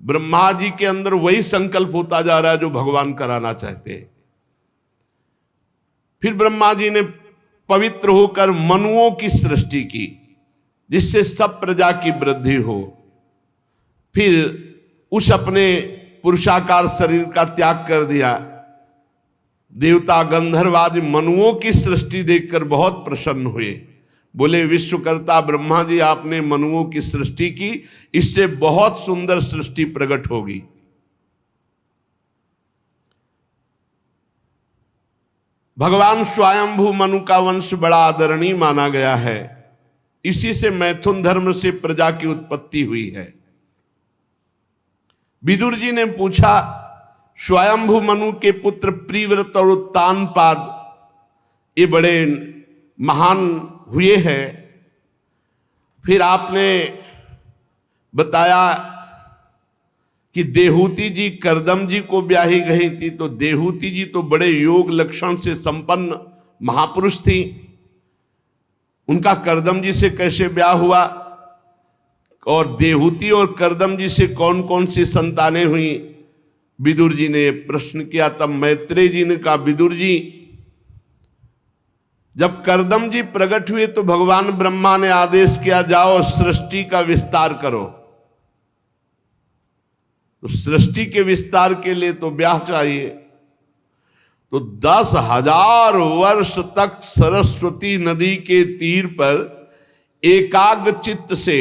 ब्रह्मा जी के अंदर वही संकल्प होता जा रहा है जो भगवान कराना चाहते हैं। फिर ब्रह्मा जी ने पवित्र होकर मनुओं की सृष्टि की, जिससे सब प्रजा की वृद्धि हो। फिर उस अपने पुरुषाकार शरीर का त्याग कर दिया। देवता गंधर्व आदि मनुओं की सृष्टि देखकर बहुत प्रसन्न हुए। बोले विश्वकर्ता ब्रह्मा जी, आपने मनुओं की सृष्टि की, इससे बहुत सुंदर सृष्टि प्रकट होगी। भगवान स्वयंभू मनु का वंश बड़ा आदरणीय माना गया है। इसी से मैथुन धर्म से प्रजा की उत्पत्ति हुई है। विदुर जी ने पूछा, स्वयंभू मनु के पुत्र प्रिव्रत और उत्तानपाद ये बड़े महान हुए हैं। फिर आपने बताया कि देहूति जी करदम जी को ब्याही गई थी, तो देहूति जी तो बड़े योग लक्षण से संपन्न महापुरुष थी। उनका करदम जी से कैसे ब्याह हुआ और देहूति और करदम जी से कौन कौन सी संतानें हुई, विदुर जी ने प्रश्न किया। तब मैत्रेय जी ने कहा, विदुर जी जब करदम जी प्रकट हुए तो भगवान ब्रह्मा ने आदेश किया, जाओ सृष्टि का विस्तार करो। तो सृष्टि के विस्तार के लिए तो ब्याह चाहिए। तो 10,000 वर्ष तक सरस्वती नदी के तीर पर एकाग्र चित्त से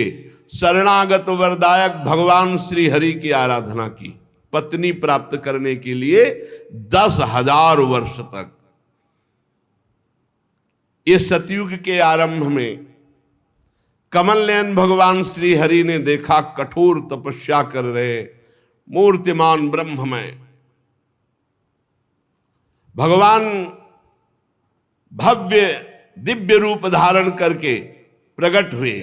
शरणागत वरदायक भगवान श्री हरि की आराधना की, पत्नी प्राप्त करने के लिए 10,000 वर्ष तक। ये सतयुग के आरंभ में कमल नयन भगवान श्री हरि ने देखा, कठोर तपस्या कर रहे मूर्तिमान ब्रह्ममय भगवान भव्य दिव्य रूप धारण करके प्रकट हुए।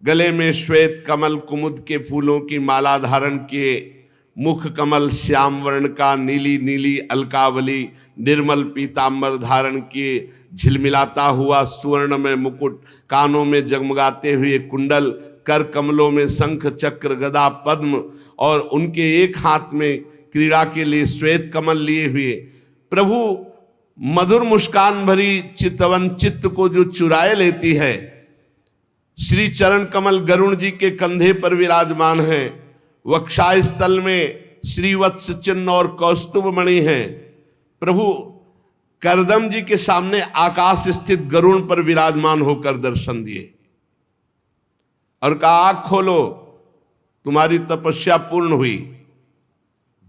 गले में श्वेत कमल कुमुद के फूलों की माला धारण किए, मुख कमल श्याम वर्ण का, नीली नीली अलकावली निर्मल पीतांबर धारण किए, झिलमिलाता हुआ सुवर्ण में मुकुट, कानों में जगमगाते हुए कुंडल, कर कमलों में शंख चक्र गदा पद्म और उनके एक हाथ में क्रीड़ा के लिए श्वेत कमल लिए हुए प्रभु मधुर मुस्कान भरी चितवन चित्त को जो चुराए लेती है। श्री चरण कमल गरुण जी के कंधे पर विराजमान है, वक्षाय स्थल में श्रीवत्स चिन्ह और कौस्तुभ मणि है। प्रभु करदम जी के सामने आकाश स्थित गरुण पर विराजमान होकर दर्शन दिए और कहा आँख खोलो, तुम्हारी तपस्या पूर्ण हुई।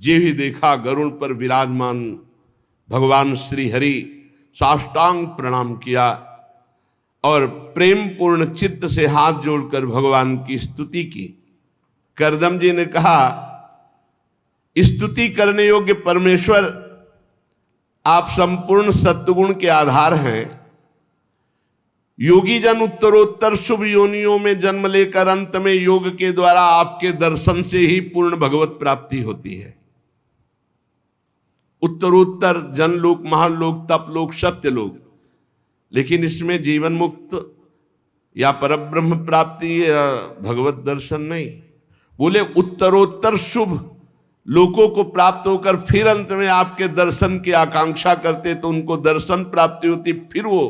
जे ही देखा गरुण पर विराजमान भगवान श्री हरि, साष्टांग प्रणाम किया और प्रेम पूर्ण चित्त से हाथ जोड़कर भगवान की स्तुति की। करदम जी ने कहा, स्तुति करने योग्य परमेश्वर, आप संपूर्ण सत्वगुण के आधार हैं। योगी जन उत्तरोत्तर शुभ योनियों में जन्म लेकर अंत में योग के द्वारा आपके दर्शन से ही पूर्ण भगवत प्राप्ति होती है। उत्तरोत्तर जनलोक, महालोक, तपलोक, सत्यलोक, लेकिन इसमें जीवन मुक्त या परब्रह्म प्राप्ति या भगवत दर्शन नहीं। बोले उत्तरोत्तर शुभ लोकों को प्राप्त होकर फिर अंत में आपके दर्शन की आकांक्षा करते तो उनको दर्शन प्राप्ति होती। फिर वो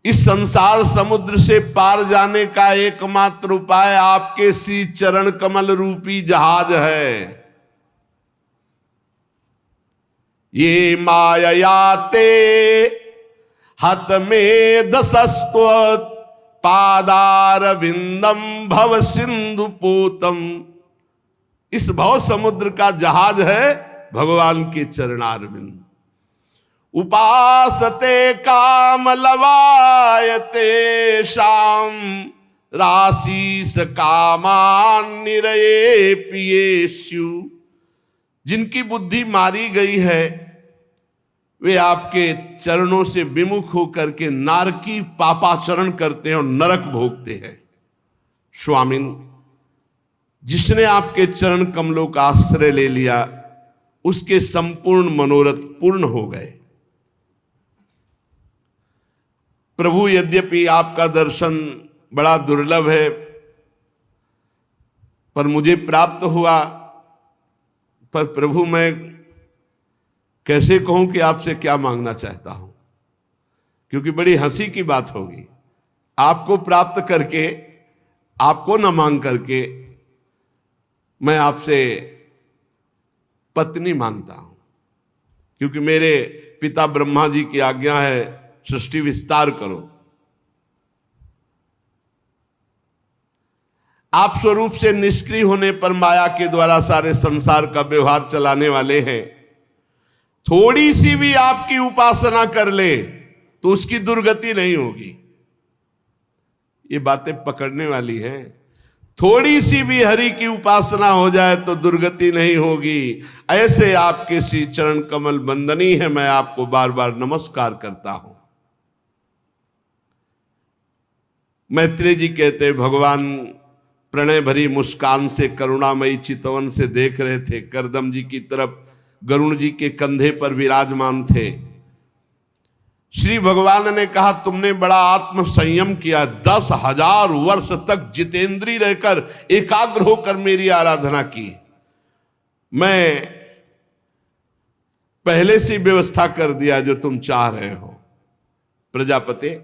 इस संसार समुद्र से पार जाने का एकमात्र उपाय आपके श्री चरण कमल रूपी जहाज है। ये माययाते हत में दशस्त्वत् पादार विंदम भव सिंधु पूतम। इस भव समुद्र का जहाज है भगवान के चरणारविंद। उपासते काम लवायते शाम राशीस कामान निरये पियेषु। जिनकी बुद्धि मारी गई है वे आपके चरणों से विमुख होकर के नारकी पापाचरण करते हैं और नरक भोगते हैं। स्वामिन, जिसने आपके चरण कमलों का आश्रय ले लिया उसके संपूर्ण मनोरथ पूर्ण हो गए। प्रभु, यद्यपि आपका दर्शन बड़ा दुर्लभ है पर मुझे प्राप्त हुआ, पर प्रभु मैं कैसे कहूं कि आपसे क्या मांगना चाहता हूं, क्योंकि बड़ी हंसी की बात होगी आपको प्राप्त करके, आपको न मांग करके मैं आपसे पत्नी मांगता हूं, क्योंकि मेरे पिता ब्रह्मा जी की आज्ञा है सृष्टि विस्तार करो। आप स्वरूप से निष्क्रिय होने पर माया के द्वारा सारे संसार का व्यवहार चलाने वाले हैं। थोड़ी सी भी आपकी उपासना कर ले तो उसकी दुर्गति नहीं होगी। ये बातें पकड़ने वाली हैं। थोड़ी सी भी हरि की उपासना हो जाए तो दुर्गति नहीं होगी। ऐसे आपके श्री चरण कमल बंदनी है, मैं आपको बार बार नमस्कार करता हूं। मैत्रेय जी कहते भगवान प्रणय भरी मुस्कान से करुणामयी चितवन से देख रहे थे। करदम जी की तरफ गरुण जी के कंधे पर विराजमान थे। श्री भगवान ने कहा, तुमने बड़ा आत्म संयम किया। 10,000 वर्ष तक जितेंद्री रहकर एकाग्र होकर मेरी आराधना की। मैं पहले से व्यवस्था कर दिया जो तुम चाह रहे हो। प्रजापति,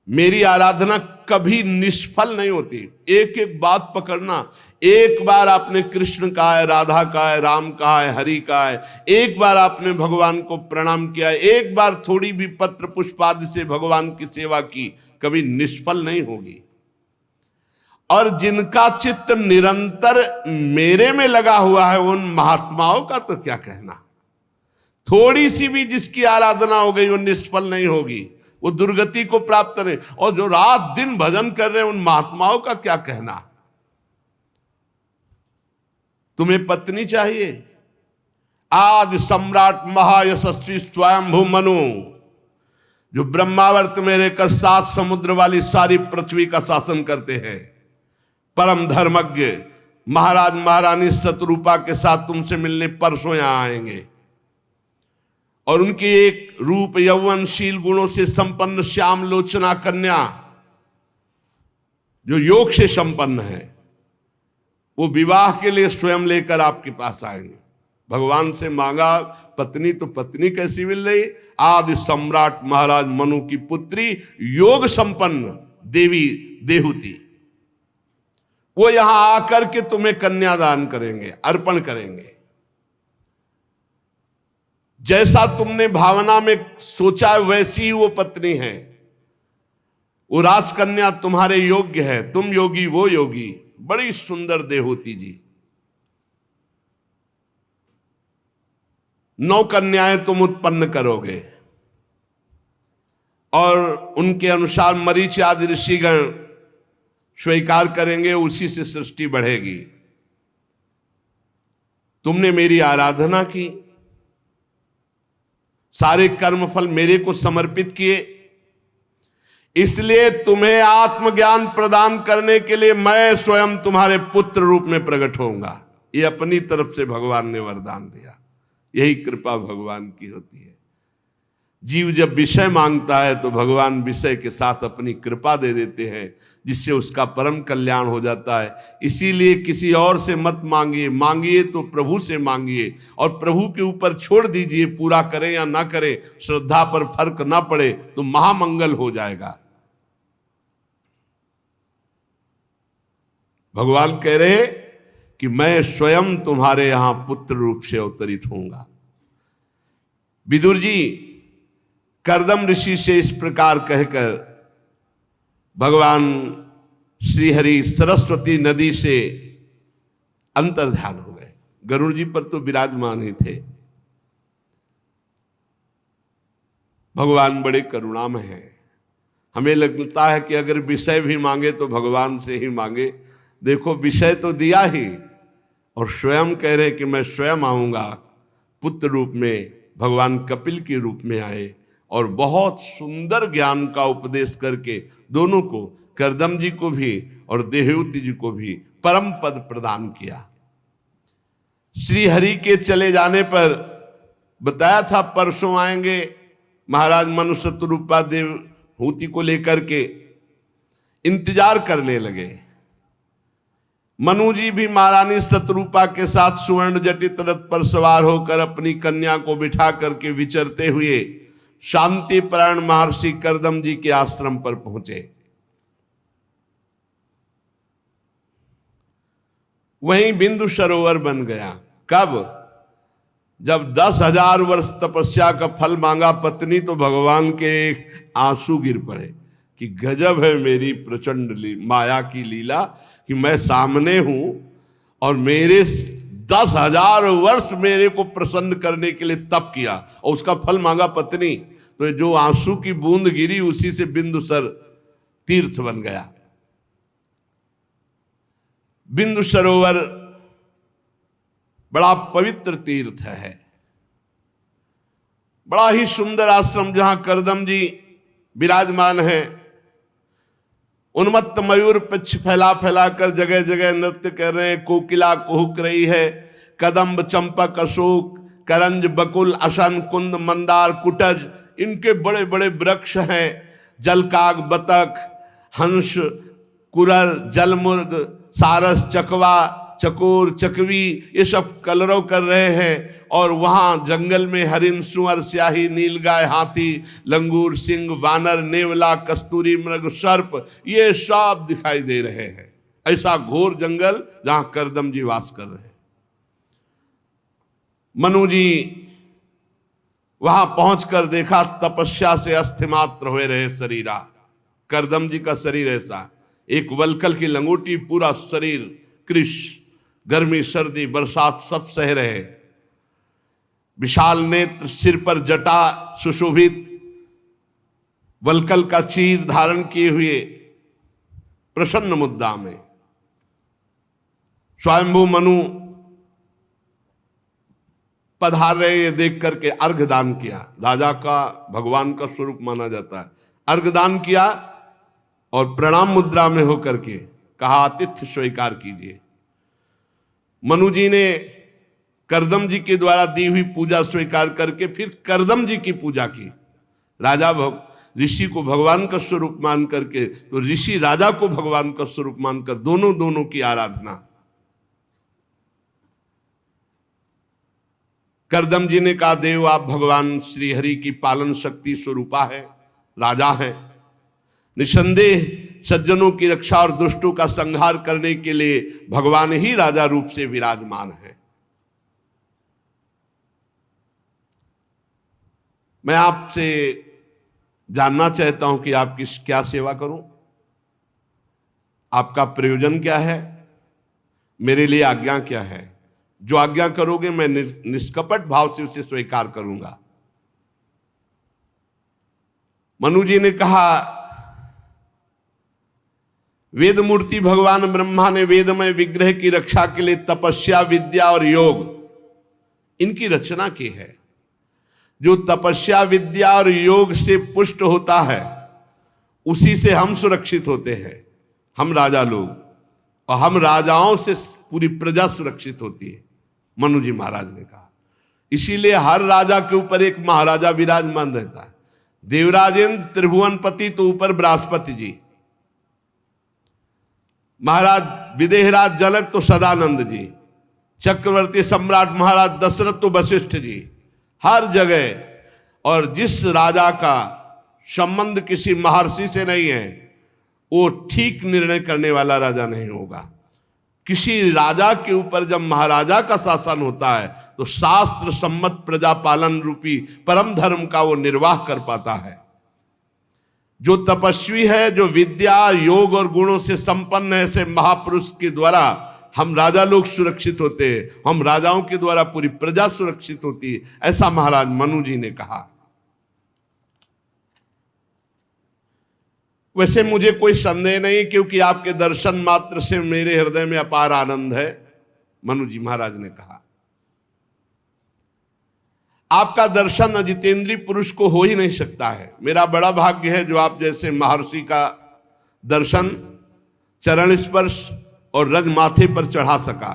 मेरी आराधना कभी निष्फल नहीं होती। एक एक बात पकड़ना। एक बार आपने कृष्ण कहा है, राधा कहा है, राम कहा है, हरि कहा है, एक बार आपने भगवान को प्रणाम किया है, एक बार थोड़ी भी पत्र पुष्पादि से भगवान की सेवा की, कभी निष्फल नहीं होगी। और जिनका चित्त निरंतर मेरे में लगा हुआ है उन महात्माओं का तो क्या कहना। थोड़ी सी भी जिसकी आराधना हो गई वो निष्फल नहीं होगी, वो दुर्गति को प्राप्त नहीं। और जो रात दिन भजन कर रहे हैं उन महात्माओं का क्या कहना। तुम्हें पत्नी चाहिए। आदि सम्राट महायशस्वी स्वयंभू मनु, जो ब्रह्मावर्त में रहकर 7 समुद्र वाली सारी पृथ्वी का शासन करते हैं, परम धर्मज्ञ महाराज महारानी शतरूपा के साथ तुमसे मिलने परसों यहां आएंगे। और उनकी एक रूप यौवनशील गुणों से संपन्न श्याम लोचना कन्या जो योग से संपन्न है, वो विवाह के लिए स्वयं लेकर आपके पास आएंगे। भगवान से मांगा पत्नी, तो पत्नी कैसी मिल रही? आदि सम्राट महाराज मनु की पुत्री, योग संपन्न देवी देहूति। वो यहां आकर के तुम्हें कन्यादान करेंगे, अर्पण करेंगे। जैसा तुमने भावना में सोचा वैसी ही वो पत्नी है। वो राजकन्या तुम्हारे योग्य है, तुम योगी वो योगी। बड़ी सुंदर देहूति जी। 9 कन्याएं तुम उत्पन्न करोगे और उनके अनुसार मरीचि आदि ऋषिगण स्वीकार करेंगे, उसी से सृष्टि बढ़ेगी। तुमने मेरी आराधना की, सारे कर्म फल मेरे को समर्पित किए, इसलिए तुम्हें आत्मज्ञान प्रदान करने के लिए मैं स्वयं तुम्हारे पुत्र रूप में प्रकट होऊंगा। ये अपनी तरफ से भगवान ने वरदान दिया। यही कृपा भगवान की होती है। जीव जब विषय मांगता है तो भगवान विषय के साथ अपनी कृपा दे देते हैं, जिससे उसका परम कल्याण हो जाता है। इसीलिए किसी और से मत मांगिए, मांगिए तो प्रभु से मांगिए और प्रभु के ऊपर छोड़ दीजिए। पूरा करें या ना करें, श्रद्धा पर फर्क ना पड़े तो महामंगल हो जाएगा। भगवान कह रहे कि मैं स्वयं तुम्हारे यहां पुत्र रूप से अवतरित होऊंगा। विदुर जी कर्दम ऋषि से इस प्रकार कहकर भगवान श्रीहरि सरस्वती नदी से अंतर्ध्यान हो गए। गरुड़ जी पर तो विराजमान ही थे। भगवान बड़े करुणामय हैं। हमें लगता है कि अगर विषय भी मांगे तो भगवान से ही मांगे। देखो विषय तो दिया ही, और स्वयं कह रहे कि मैं स्वयं आऊंगा पुत्र रूप में। भगवान कपिल के रूप में आए और बहुत सुंदर ज्ञान का उपदेश करके दोनों को, कर्दम जी को भी और देहूति जी को भी परम पद प्रदान किया। श्री हरि के चले जाने पर बताया था परसों आएंगे महाराज मनु शतरूपा देवहूति को लेकर के। इंतजार करने लगे। मनु जी भी महारानी शतरूपा के साथ सुवर्ण जटित रथ पर सवार होकर अपनी कन्या को बिठा करके विचरते हुए शांति प्राण महर्षि कर्दम जी के आश्रम पर पहुंचे। वहीं बिंदु सरोवर बन गया। कब? जब 10,000 वर्ष तपस्या का फल मांगा पत्नी, तो भगवान के आंसू गिर पड़े कि गजब है मेरी प्रचंड माया की लीला कि मैं सामने हूं और मेरे 10,000 वर्ष मेरे को प्रसन्न करने के लिए तप किया और उसका फल मांगा पत्नी। तो जो आंसू की बूंद गिरी उसी से बिंदुसर तीर्थ बन गया। बिंदु सरोवर बड़ा पवित्र तीर्थ है। बड़ा ही सुंदर आश्रम जहां कर्दम जी विराजमान है। उन्मत्त मयूर पक्ष फैला फैला कर जगह जगह नृत्य कर रहे हैं। कोकिला कुहुक रही है। कदम्ब चंपक अशोक करंज बकुल अशन कुंद मंदार कुटज, इनके बड़े बड़े वृक्ष हैं। जलकाग बतख हंस कुरर जलमुर्ग सारस चकवा चकोर चकवी ये सब कलरव कर रहे हैं। और वहां जंगल में हरिण सुअर स्याही नीलगाय हाथी लंगूर सिंह वानर नेवला कस्तूरी मृग सर्प ये सब दिखाई दे रहे हैं। ऐसा घोर जंगल जहां कर्दम जी वास कर रहे हैं। मनु जी वहां पहुंचकर देखा तपस्या से अस्थिमात्र हुए रहे शरीरा। कर्दम जी का शरीर ऐसा, एक वलकल की लंगोटी, पूरा शरीर कृश, गर्मी सर्दी बरसात सब सह रहे। विशाल नेत्र, सिर पर जटा सुशोभित, वलकल का चीर धारण किए हुए प्रसन्न मुद्रा में स्वयंभू मनु पधार रहे। ये देख करके अर्घ दान किया। राजा का भगवान का स्वरूप माना जाता है। अर्घ दान किया और प्रणाम मुद्रा में होकर के कहा आतिथ्य स्वीकार कीजिए। मनु जी ने कर्दम जी के द्वारा दी हुई पूजा स्वीकार करके फिर कर्दम जी की पूजा की। राजा ऋषि को भगवान का स्वरूप मान करके, तो ऋषि राजा को भगवान का स्वरूप मानकर दोनों की आराधना। करदम जी ने कहा, देव आप भगवान श्री हरि की पालन शक्ति स्वरूपा है, राजा है। निसंदेह सज्जनों की रक्षा और दुष्टों का संहार करने के लिए भगवान ही राजा रूप से विराजमान है। मैं आपसे जानना चाहता हूं कि आपकी क्या सेवा करूं, आपका प्रयोजन क्या है, मेरे लिए आज्ञा क्या है। जो आज्ञा करोगे मैं निष्कपट भाव से उसे स्वीकार करूंगा। मनु जी ने कहा, वेद मूर्ति भगवान ब्रह्मा ने वेदमय विग्रह की रक्षा के लिए तपस्या, विद्या और योग इनकी रचना की है। जो तपस्या, विद्या और योग से पुष्ट होता है उसी से हम सुरक्षित होते हैं, हम राजा लोग, और हम राजाओं से पूरी प्रजा सुरक्षित होती है, मनु जी महाराज ने कहा। इसीलिए हर राजा के ऊपर एक महाराजा विराजमान रहता है। देवराजेंद्र त्रिभुवनपति तो ऊपर बृहस्पति जी, महाराज विदेहराज जनक तो सदानंद जी, चक्रवर्ती सम्राट महाराज दशरथ तो वशिष्ठ जी, हर जगह। और जिस राजा का संबंध किसी महर्षि से नहीं है वो ठीक निर्णय करने वाला राजा नहीं होगा। किसी राजा के ऊपर जब महाराजा का शासन होता है तो शास्त्र सम्मत प्रजा पालन रूपी परम धर्म का वो निर्वाह कर पाता है। जो तपस्वी है, जो विद्या, योग और गुणों से संपन्न है, ऐसे महापुरुष के द्वारा हम राजा लोग सुरक्षित होते हैं, हम राजाओं के द्वारा पूरी प्रजा सुरक्षित होती है, ऐसा महाराज मनु जी ने कहा। वैसे मुझे कोई संदेह नहीं, क्योंकि आपके दर्शन मात्र से मेरे हृदय में अपार आनंद है, मनु जी महाराज ने कहा। आपका दर्शन अजितेंद्रीय पुरुष को हो ही नहीं सकता है। मेरा बड़ा भाग्य है जो आप जैसे महर्षि का दर्शन, चरण स्पर्श और रज माथे पर चढ़ा सका।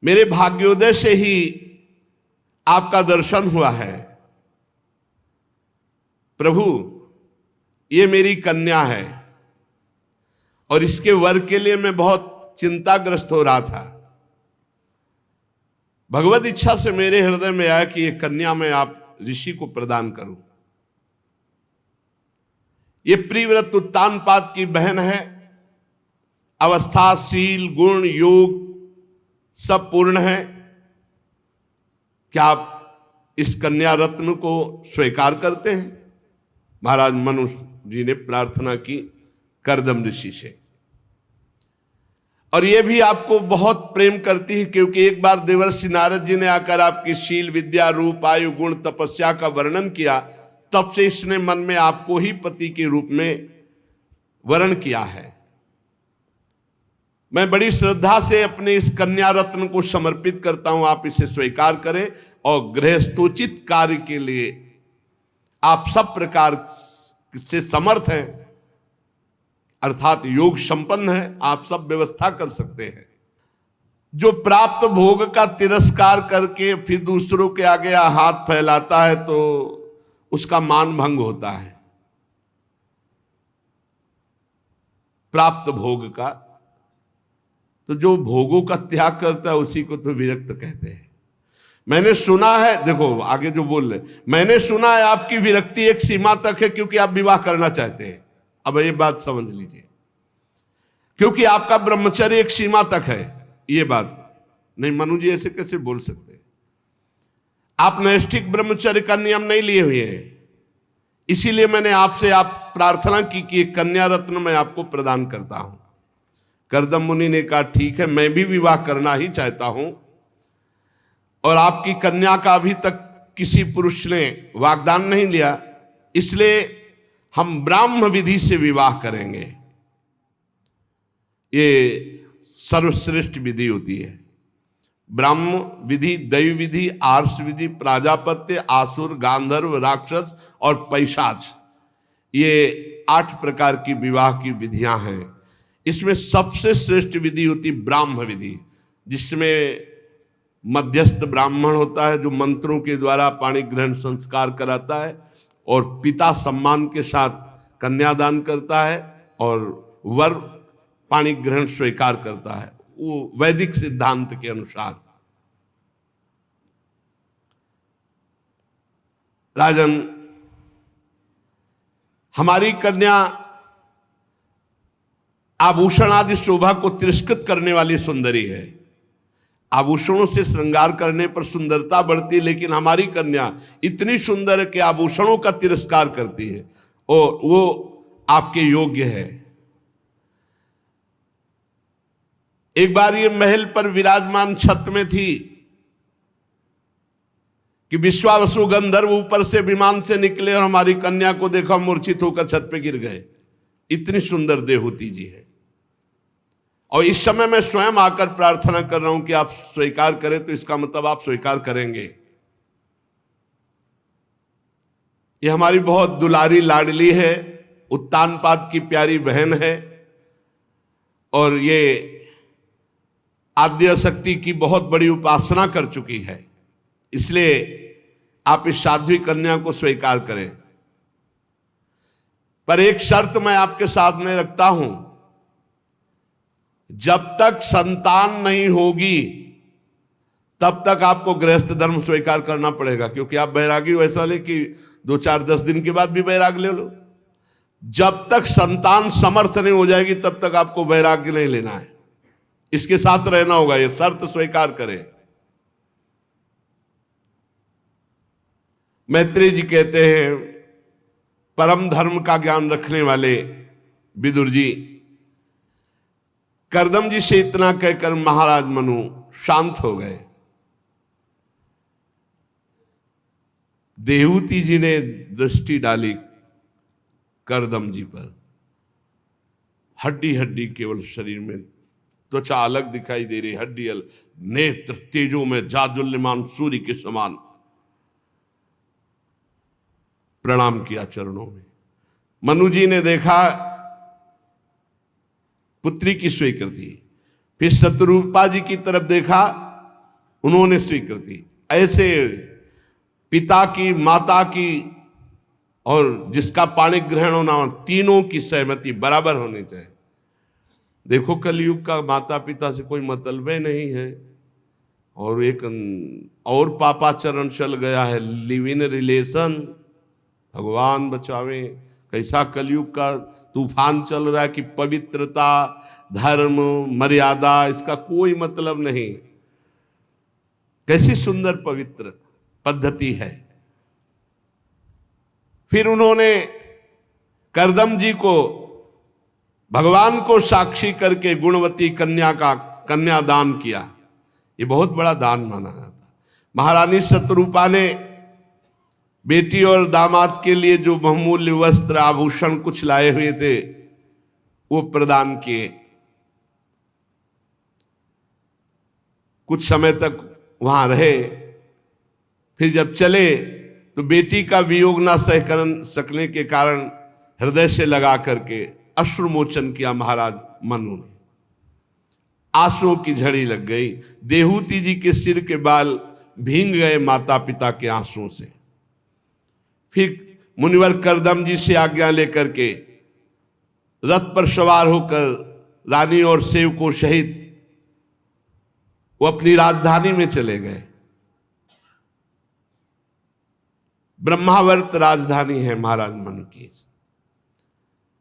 मेरे भाग्योदय से ही आपका दर्शन हुआ है। प्रभु, ये मेरी कन्या है और इसके वर के लिए मैं बहुत चिंताग्रस्त हो रहा था। भगवत इच्छा से मेरे हृदय में आया कि ये कन्या मैं आप ऋषि को प्रदान करूं। ये प्रियव्रत उत्तानपाद की बहन है, अवस्था, शील, गुण, योग सब पूर्ण है। क्या आप इस कन्या रत्न को स्वीकार करते हैं? महाराज मनु जी ने प्रार्थना की करदम ऋषि से। और ये भी आपको बहुत प्रेम करती है, क्योंकि एक बार देवर्षि नारद जी ने आकर आपकी शील, विद्या, रूप, आयु, गुण, तपस्या का वर्णन किया, तब से इसने मन में आपको ही पति के रूप में वर्ण किया है। मैं बड़ी श्रद्धा से अपने इस कन्या रत्न को समर्पित करता हूं, आप इसे स्वीकार करें और गृहस्थोचित कार्य के लिए आप सब प्रकार से समर्थ हैं, अर्थात योग संपन्न है, आप सब व्यवस्था कर सकते हैं। जो प्राप्त भोग का तिरस्कार करके फिर दूसरों के आगे हाथ फैलाता है तो उसका मान भंग होता है। प्राप्त भोग का, तो जो भोगों का त्याग करता है उसी को तो विरक्त कहते हैं। मैंने सुना है, देखो आगे जो बोल रहे, मैंने सुना है आपकी विरक्ति एक सीमा तक है क्योंकि आप विवाह करना चाहते हैं। अब ये बात समझ लीजिए, क्योंकि आपका ब्रह्मचर्य एक सीमा तक है। ये बात नहीं, मनु जी ऐसे कैसे बोल सकते? आप नैष्ठिक ब्रह्मचर्य का नियम नहीं लिए हुए हैं, इसीलिए मैंने आपसे आप प्रार्थना की कि एक कन्या रत्न मैं आपको प्रदान करता हूं। करदम मुनि ने कहा ठीक है, मैं भी विवाह करना ही चाहता हूं, और आपकी कन्या का अभी तक किसी पुरुष ने वाग्दान नहीं लिया, इसलिए हम ब्राह्म विधि से विवाह करेंगे। ये सर्वश्रेष्ठ विधि होती है। ब्राह्म विधि, दैव विधि, आर्ष विधि, प्राजापत्य, आसुर, गांधर्व, राक्षस और पैशाच, ये 8 प्रकार की विवाह की विधियां हैं। इसमें सबसे श्रेष्ठ विधि होती ब्राह्म विधि, जिसमें मध्यस्थ ब्राह्मण होता है जो मंत्रों के द्वारा पाणी ग्रहण संस्कार कराता है, और पिता सम्मान के साथ कन्यादान करता है और वर पाणी ग्रहण स्वीकार करता है, वो वैदिक सिद्धांत के अनुसार। राजन, हमारी कन्या आभूषण आदि शोभा को तिरस्कृत करने वाली सुंदरी है। आभूषणों से श्रृंगार करने पर सुंदरता बढ़ती, लेकिन हमारी कन्या इतनी सुंदर है कि आभूषणों का तिरस्कार करती है और वो आपके योग्य है। एक बार ये महल पर विराजमान छत में थी कि विश्वावसु गंधर्व ऊपर से विमान से निकले और हमारी कन्या को देखा, मूर्छित होकर छत पे गिर गए। इतनी सुंदर देहूती जी है। और इस समय मैं स्वयं आकर प्रार्थना कर रहा हूं कि आप स्वीकार करें, तो इसका मतलब आप स्वीकार करेंगे। ये हमारी बहुत दुलारी लाडली है, उत्तानपाद की प्यारी बहन है और ये आद्य शक्ति की बहुत बड़ी उपासना कर चुकी है। इसलिए आप इस साध्वी कन्या को स्वीकार करें। पर एक शर्त मैं आपके सामने रखता हूं, जब तक संतान नहीं होगी तब तक आपको गृहस्थ धर्म स्वीकार करना पड़ेगा, क्योंकि आप बैरागी वैसा ले कि 2-4-10 दिन के बाद भी बैराग ले लो। जब तक संतान समर्थ नहीं हो जाएगी तब तक आपको वैराग्य नहीं लेना है, इसके साथ रहना होगा। यह शर्त स्वीकार करें। मैत्रेय जी कहते हैं, परम धर्म का ज्ञान रखने वाले विदुर जी कर्दम जी से इतना कहकर महाराज मनु शांत हो गए। देहूती जी ने दृष्टि डाली कर्दम जी पर। हड्डी हड्डी केवल शरीर में, त्वचा अलग दिखाई दे रही, हड्डी अलग, नेत्र तेजों में जाजुल्यमान सूर्य के समान। प्रणाम किया चरणों में। मनु जी ने देखा पुत्री की स्वीकृति, फिर शत्रुपा जी की तरफ देखा, उन्होंने स्वीकृति। ऐसे पिता की, माता की और जिसका पाणिक ग्रहण होना, तीनों की सहमति बराबर होनी चाहिए। देखो कलयुग का माता पिता से कोई मतलब नहीं है, और एक और पापाचरण चल गया है, लिव इन रिलेशन। भगवान बचावे, कैसा कलयुग का तूफान चल रहा है कि पवित्रता, धर्म, मर्यादा, इसका कोई मतलब नहीं। कैसी सुंदर पवित्र पद्धति है। फिर उन्होंने कर्दम जी को भगवान को साक्षी करके गुणवती कन्या का कन्यादान किया। ये बहुत बड़ा दान माना जाता। महारानी शत्रुपा ने बेटी और दामाद के लिए जो बहुमूल्य वस्त्र, आभूषण कुछ लाए हुए थे वो प्रदान किए। कुछ समय तक वहां रहे, फिर जब चले तो बेटी का वियोग ना सह कर सकने के कारण हृदय से लगा करके अश्रुमोचन किया महाराज मनु ने। आंसुओं की झड़ी लग गई। देहूती जी के सिर के बाल भींग गए माता पिता के आंसुओं से। फिर मुनिवर कर्दम जी से आज्ञा लेकर के रथ पर सवार होकर रानी और सेवकों सहित वो अपनी राजधानी में चले गए। ब्रह्मावर्त राजधानी है महाराज मनु की।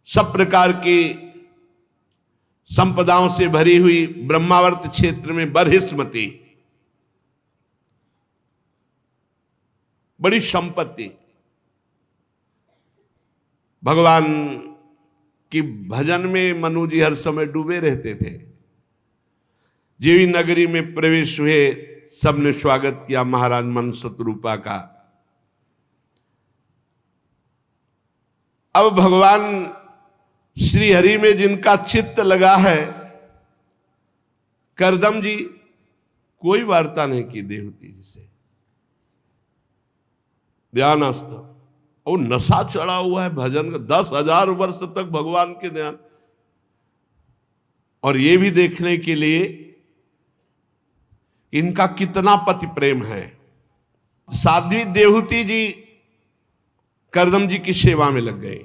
सब प्रकार की संपदाओं से भरी हुई ब्रह्मावर्त क्षेत्र में बरहिस्मती, बड़ी संपत्ति। भगवान की भजन में मनु जी हर समय डूबे रहते थे। जीवी नगरी में प्रवेश हुए, सबने स्वागत किया महाराज मनु शत्रुपा का। अब भगवान श्री हरि में जिनका चित्त लगा है, कर्दम जी कोई वार्ता नहीं की देवती जी से, ध्यानस्थ। और नशा चढ़ा हुआ है भजन का, 10,000 वर्ष तक भगवान के ध्यान। और ये भी देखने के लिए इनका कितना पति प्रेम है। साध्वी देहूती जी कर्दम जी की सेवा में लग गए।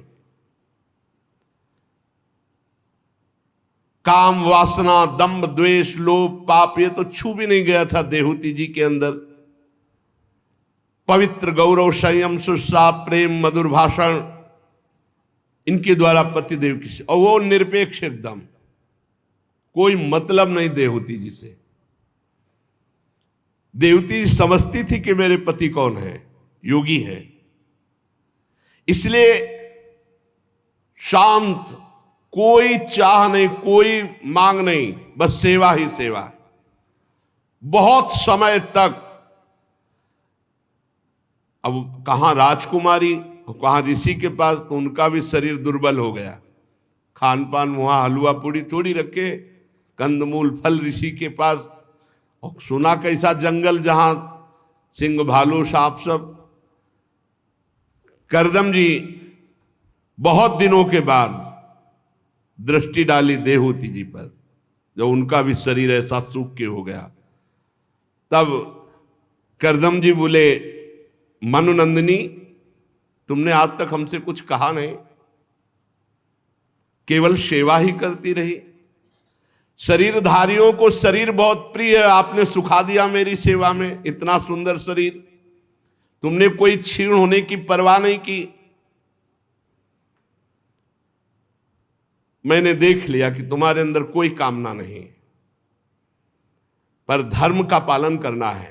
काम, वासना, दंभ, द्वेष, लोभ, पाप, ये तो छू भी नहीं गया था देहूती जी के अंदर। पवित्र गौरव संयम सुस्सा प्रेम मधुर भाषण, इनके द्वारा पतिदेव की, और वो निरपेक्ष एकदम, कोई मतलब नहीं देवहूति जी से। देवती समझती थी कि मेरे पति कौन है, योगी है, इसलिए शांत, कोई चाह नहीं, कोई मांग नहीं, बस सेवा ही सेवा। बहुत समय तक, अब कहां राजकुमारी और कहां ऋषि के पास, तो उनका भी शरीर दुर्बल हो गया। खान पान वहां हलवा पूड़ी थोड़ी रखे, कंदमूल फल ऋषि के पास, और सुना कैसा जंगल जहां सिंह भालू सांप सब। करदम जी बहुत दिनों के बाद दृष्टि डाली देवहूति जी पर, जब उनका भी शरीर ऐसा सूख के हो गया, तब करदम जी बोले, मनुनंदिनी तुमने आज तक हमसे कुछ कहा नहीं, केवल सेवा ही करती रही। शरीरधारियों को शरीर बहुत प्रिय है, आपने सुखा दिया मेरी सेवा में, इतना सुंदर शरीर, तुमने कोई क्षीण होने की परवाह नहीं की। मैंने देख लिया कि तुम्हारे अंदर कोई कामना नहीं, पर धर्म का पालन करना है।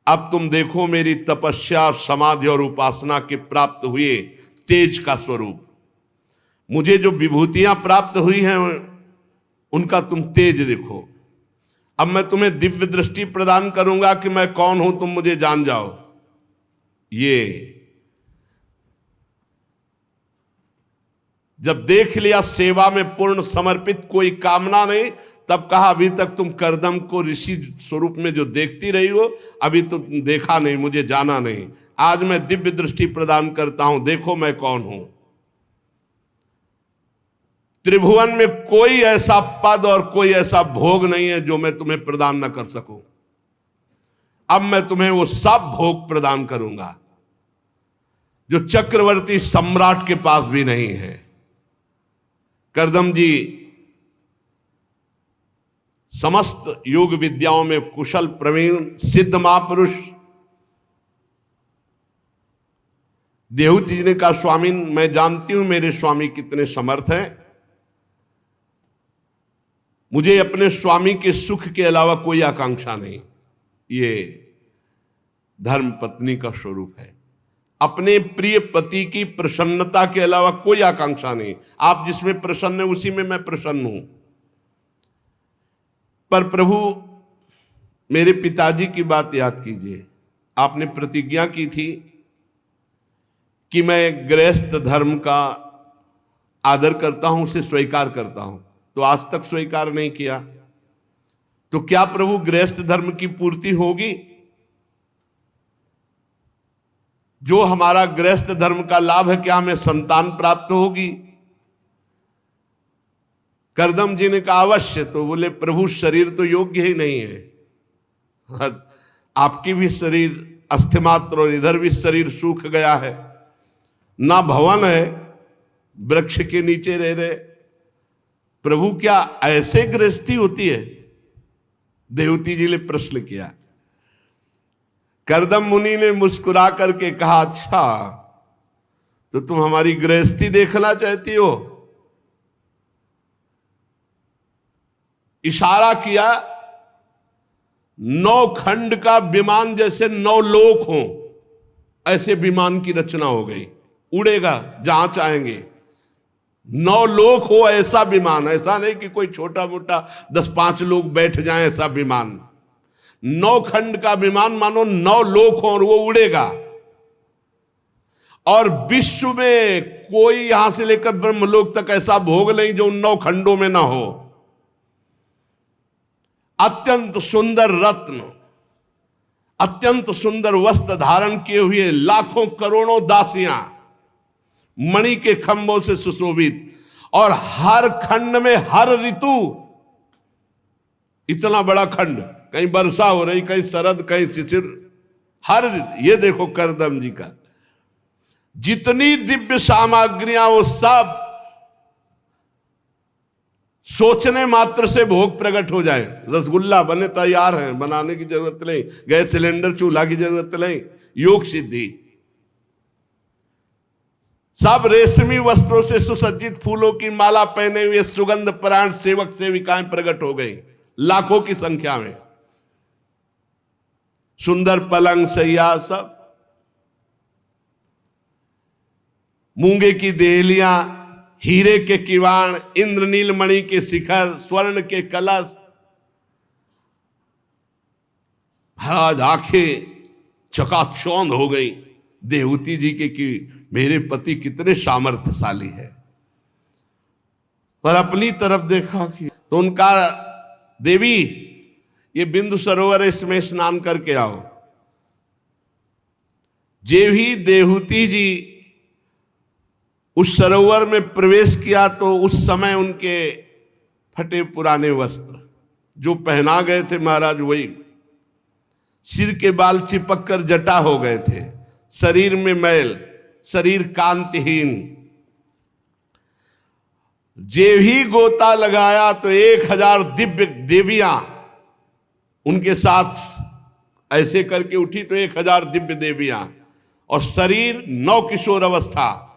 अब तुम देखो मेरी तपस्या, समाधि और उपासना के प्राप्त हुए तेज का स्वरूप, मुझे जो विभूतियां प्राप्त हुई हैं उनका तुम तेज देखो। अब मैं तुम्हें दिव्य दृष्टि प्रदान करूंगा कि मैं कौन हूं, तुम मुझे जान जाओ। ये जब देख लिया सेवा में पूर्ण समर्पित, कोई कामना नहीं, तब कहा अभी तक तुम करदम को ऋषि स्वरूप में जो देखती रही हो, अभी तो देखा नहीं, मुझे जाना नहीं। आज मैं दिव्य दृष्टि प्रदान करता हूं, देखो मैं कौन हूं। त्रिभुवन में कोई ऐसा पद और कोई ऐसा भोग नहीं है जो मैं तुम्हें प्रदान न कर सकूं। अब मैं तुम्हें वो सब भोग प्रदान करूंगा जो चक्रवर्ती सम्राट के पास भी नहीं है। करदम जी समस्त योग विद्याओं में कुशल प्रवीण सिद्ध महापुरुष। देवहूति जी ने कहा, स्वामी मैं जानती हूं मेरे स्वामी कितने समर्थ हैं, मुझे अपने स्वामी के सुख के अलावा कोई आकांक्षा नहीं। ये धर्म पत्नी का स्वरूप है, अपने प्रिय पति की प्रसन्नता के अलावा कोई आकांक्षा नहीं। आप जिसमें प्रसन्न है उसी में मैं प्रसन्न हूं। पर प्रभु मेरे पिताजी की बात याद कीजिए, आपने प्रतिज्ञा की थी कि मैं गृहस्थ धर्म का आदर करता हूं, उसे स्वीकार करता हूं, तो आज तक स्वीकार नहीं किया। तो क्या प्रभु गृहस्थ धर्म की पूर्ति होगी? जो हमारा गृहस्थ धर्म का लाभ है, क्या हमें संतान प्राप्त होगी? करदम जी ने कहा अवश्य। तो बोले प्रभु शरीर तो योग्य ही नहीं है, आपकी भी शरीर अस्थिमात्र और इधर भी शरीर सूख गया है, ना भवन है, वृक्ष के नीचे रह रहे। प्रभु क्या ऐसे गृहस्थी होती है? देवहूति जी ने प्रश्न किया। करदम मुनि ने मुस्कुरा करके कहा, अच्छा तो तुम हमारी गृहस्थी देखना चाहती हो? इशारा किया, 9 खंड का विमान जैसे 9 लोक हो, ऐसे विमान की रचना हो गई, उड़ेगा जहां चाहेंगे। 9 लोक हो ऐसा विमान, ऐसा नहीं कि कोई छोटा मोटा 10-5 लोग बैठ जाएं ऐसा विमान। 9 खंड का विमान, मानो 9 लोक हो और वो उड़ेगा। और विश्व में कोई यहां से लेकर ब्रह्मलोक तक ऐसा भोग नहीं जो उन 9 खंडों में ना हो। अत्यंत सुंदर रत्न, अत्यंत सुंदर वस्त्र धारण किए हुए लाखों करोड़ों दासियां, मणि के खंभों से सुशोभित, और हर खंड में हर ऋतु, इतना बड़ा खंड, कहीं वर्षा हो रही, कहीं शरद, कहीं शिशिर, हर ये देखो करदम जी का जितनी दिव्य सामग्रियां, वो सब सोचने मात्र से भोग प्रकट हो जाए। रसगुल्ला बने तैयार हैं, बनाने की जरूरत नहीं, गैस सिलेंडर चूल्हा की जरूरत नहीं, योग सिद्धि। सब रेशमी वस्त्रों से सुसज्जित फूलों की माला पहने हुए सुगंध परायण सेवक सेविकाएं प्रकट हो गई, लाखों की संख्या में। सुंदर पलंग सैया सब, मूंगे की देहलियां, हीरे के किवाड़, इंद्रनील मणि के शिखर, स्वर्ण के कलश। महाराज आंखें चकाचौंध हो गई देवहूति जी के कि मेरे पति कितने सामर्थ्यशाली है। पर अपनी तरफ देखा कि तो उनका, देवी ये बिंदु सरोवर है, इसमें स्नान करके आओ। जे भी देवहूति जी उस सरोवर में प्रवेश किया तो उस समय उनके फटे पुराने वस्त्र जो पहना गए थे महाराज, वही सिर के बाल चिपक कर जटा हो गए थे, शरीर में मैल, शरीर कांतिहीन। जे ही गोता लगाया तो 1000 दिव्य देवियां उनके साथ ऐसे करके उठी, तो 1000 दिव्य देवियां, और शरीर नव किशोर अवस्था,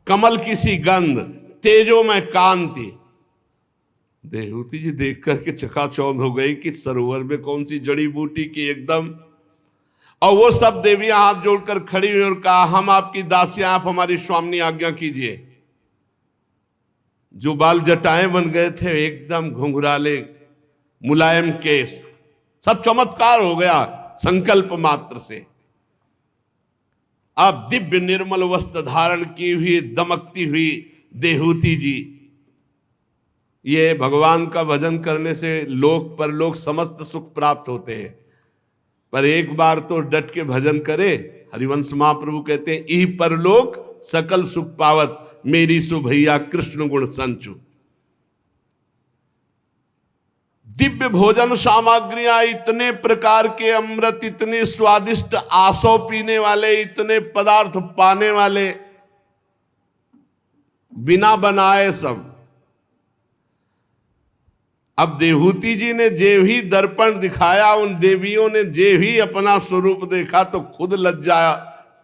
कमल की सी गंध, तेजो में कांति। देवहूति जी देख करके चकाचौंध हो गई कि सरोवर में कौन सी जड़ी बूटी की एकदम। और वो सब देवियां हाथ जोड़कर खड़ी हुई और कहा, हम आपकी दासियां, आप हमारी स्वामिनी, आज्ञा कीजिए। जो बाल जटाएं बन गए थे एकदम घुंघराले मुलायम केस, सब चमत्कार हो गया संकल्प मात्र से। अब दिव्य निर्मल वस्त्र धारण की हुई दमकती हुई देवहूति जी, ये भगवान का भजन करने से लोक परलोक समस्त सुख प्राप्त होते हैं, पर एक बार तो डट के भजन करे। हरिवंश महाप्रभु कहते हैं, ई परलोक सकल सुख पावत, मेरी सु भैया कृष्ण गुण संचु। दिव्य भोजन सामग्रियां, इतने प्रकार के अमृत, इतने स्वादिष्ट आसो पीने वाले, इतने पदार्थ पाने वाले, बिना बनाए सब। अब देवहूति जी ने जे भी दर्पण दिखाया, उन देवियों ने जे भी अपना स्वरूप देखा तो खुद लज्जा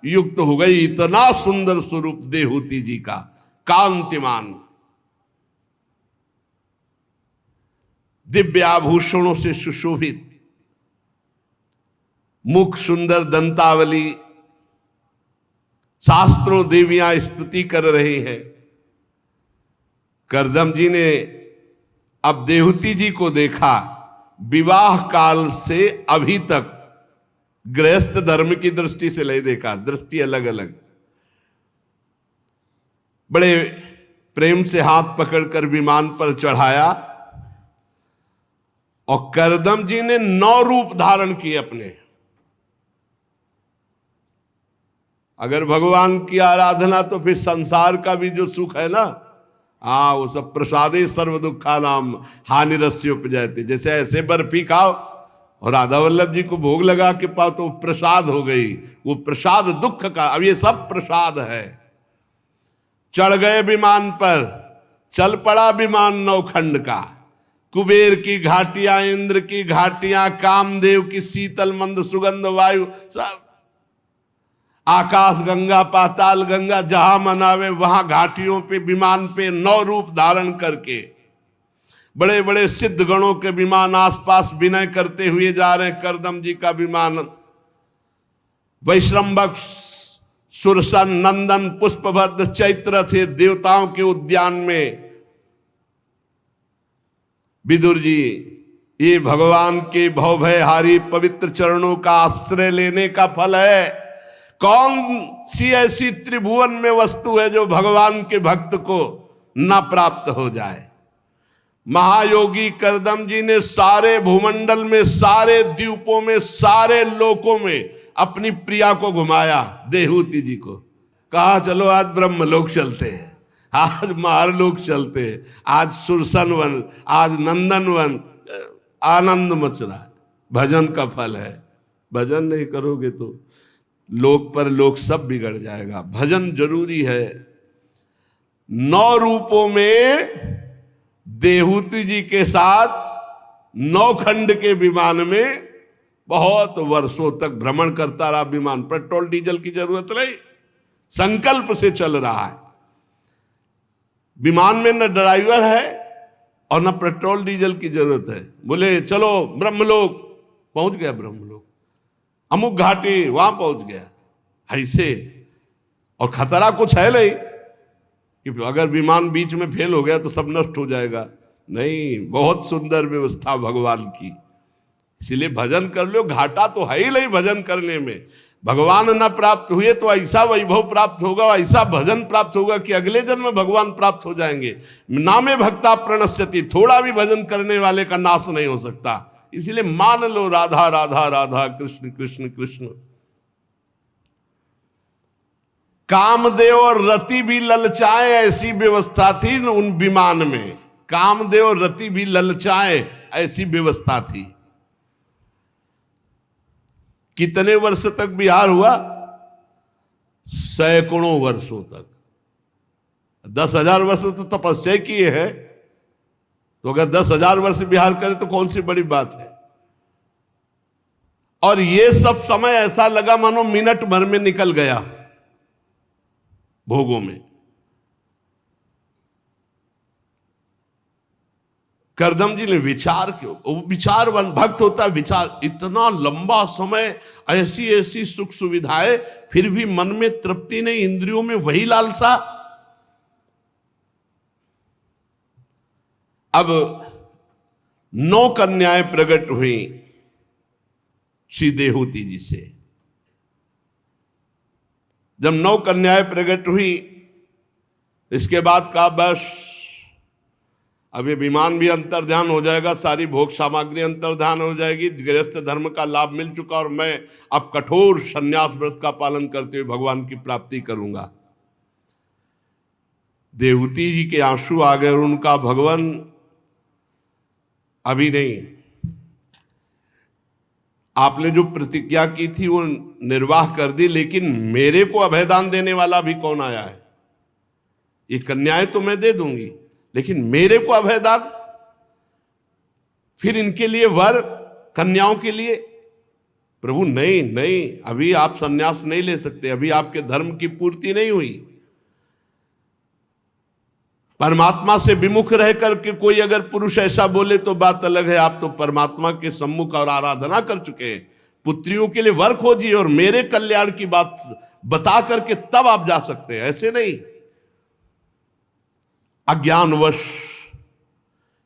युक्त हो गई। इतना सुंदर स्वरूप देवहूति जी का, कांतिमान, दिव्य आभूषणों से सुशोभित, मुख सुंदर दंतावली, शास्त्रों देवियां स्तुति कर रही हैं। करदम जी ने अब देवहूति जी को देखा, विवाह काल से अभी तक गृहस्थ धर्म की दृष्टि से नहीं देखा, दृष्टि अलग अलग। बड़े प्रेम से हाथ पकड़कर विमान पर चढ़ाया और करदम जी ने 9 रूप धारण किए अपने। अगर भगवान की आराधना तो फिर संसार का भी जो सुख है ना, वो सब प्रसादे सर्व दुखा नाम हानि रस्य उपजयते। जैसे ऐसे बर्फी खाओ और राधा वल्लभ जी को भोग लगा के पाओ तो प्रसाद हो गई, वो प्रसाद दुख का। अब ये सब प्रसाद है। चढ़ गए विमान पर, चल पड़ा विमान नौखंड का। कुबेर की घाटियां, इंद्र की घाटियां, कामदेव की शीतल मंद सुगंध वायु, सब आकाश गंगा, पाताल गंगा, जहां मनावे वहां घाटियों पे, विमान पे 9 रूप धारण करके बड़े बड़े सिद्ध गणों के विमान आसपास विनय करते हुए जा रहे। करदम जी का विमान वैश्रम्भक, सुरसन, नंदन, पुष्पभद्र, चैत्र थे देवताओं के उद्यान में। विदुर जी, ये भगवान के भवभयहारी पवित्र चरणों का आश्रय लेने का फल है। कौन सी ऐसी त्रिभुवन में वस्तु है जो भगवान के भक्त को न प्राप्त हो जाए। महायोगी करदम जी ने सारे भूमंडल में, सारे द्वीपों में, सारे लोकों में अपनी प्रिया को घुमाया। देवहूति जी को कहा, चलो आज ब्रह्मलोक चलते हैं, आज महारलोक चलते हैं, आज सुरसन वन, आज नंदन वन। आनंद मच रहा है। भजन का फल है। भजन नहीं करोगे तो लोक पर लोक सब बिगड़ जाएगा। भजन जरूरी है। 9 रूपों में देवहूति जी के साथ 9 खंड के विमान में बहुत वर्षों तक भ्रमण करता रहा विमान, पेट्रोल डीजल की जरूरत नहीं, संकल्प से चल रहा है। विमान में न ड्राइवर है और न पेट्रोल डीजल की जरूरत है। बोले चलो ब्रह्मलोक, पहुंच गया ब्रह्मलोक, अमुक घाटी, वहां पहुंच गया। ऐसे, और खतरा कुछ है नहीं कि अगर विमान बीच में फेल हो गया तो सब नष्ट हो जाएगा, नहीं, बहुत सुंदर व्यवस्था भगवान की। इसीलिए भजन कर लो, घाटा तो है ही नहीं भजन करने में। भगवान न प्राप्त हुए तो ऐसा वैभव प्राप्त होगा, ऐसा भजन प्राप्त होगा कि अगले जन्म में भगवान प्राप्त हो जाएंगे। नामे भक्ता प्रणश्यति, थोड़ा भी भजन करने वाले का नाश नहीं हो सकता। इसीलिए मान लो राधा राधा राधा, कृष्ण कृष्ण कृष्ण। कामदेव और रति भी ललचाए, ऐसी व्यवस्था थी उन विमान में। कामदेव और रति भी ललचाए, ऐसी व्यवस्था थी। कितने वर्ष तक विहार हुआ? सैकड़ों वर्षों तक। 10,000 वर्ष तो तपस्या किए हैं, तो अगर 10,000 वर्ष विहार करे तो कौन सी बड़ी बात है। और ये सब समय ऐसा लगा मानो मिनट भर में निकल गया भोगों में। करदम जी ने विचार क्यों, विचारवान भक्त होता है, विचार, इतना लंबा समय, ऐसी ऐसी सुख सुविधाएं, फिर भी मन में तृप्ति नहीं, इंद्रियों में वही लालसा। अब 9 कन्याएं प्रकट हुई श्री देहूति जी से। जब 9 कन्याएं प्रकट हुई, इसके बाद का बस अब ये विमान भी अंतर्ध्यान हो जाएगा, सारी भोग सामग्री अंतर्ध्यान हो जाएगी, गृहस्थ धर्म का लाभ मिल चुका और मैं अब कठोर संन्यास व्रत का पालन करते हुए भगवान की प्राप्ति करूंगा। देवहूति जी के आंसू आ गए और उनका भगवान अभी नहीं, आपने जो प्रतिज्ञा की थी वो निर्वाह कर दी, लेकिन मेरे को अभयदान देने वाला भी कौन आया है? ये कन्याएं तो मैं दे दूंगी, लेकिन मेरे को अभयदान, फिर इनके लिए वर, कन्याओं के लिए? प्रभु नहीं नहीं, अभी आप संन्यास नहीं ले सकते, अभी आपके धर्म की पूर्ति नहीं हुई। परमात्मा से विमुख रह करके कोई अगर पुरुष ऐसा बोले तो बात अलग है, आप तो परमात्मा के सम्मुख और आराधना कर चुके हैं। पुत्रियों के लिए वर खोजिए और मेरे कल्याण की बात बता करके तब आप जा सकते हैं, ऐसे नहीं। अज्ञानवश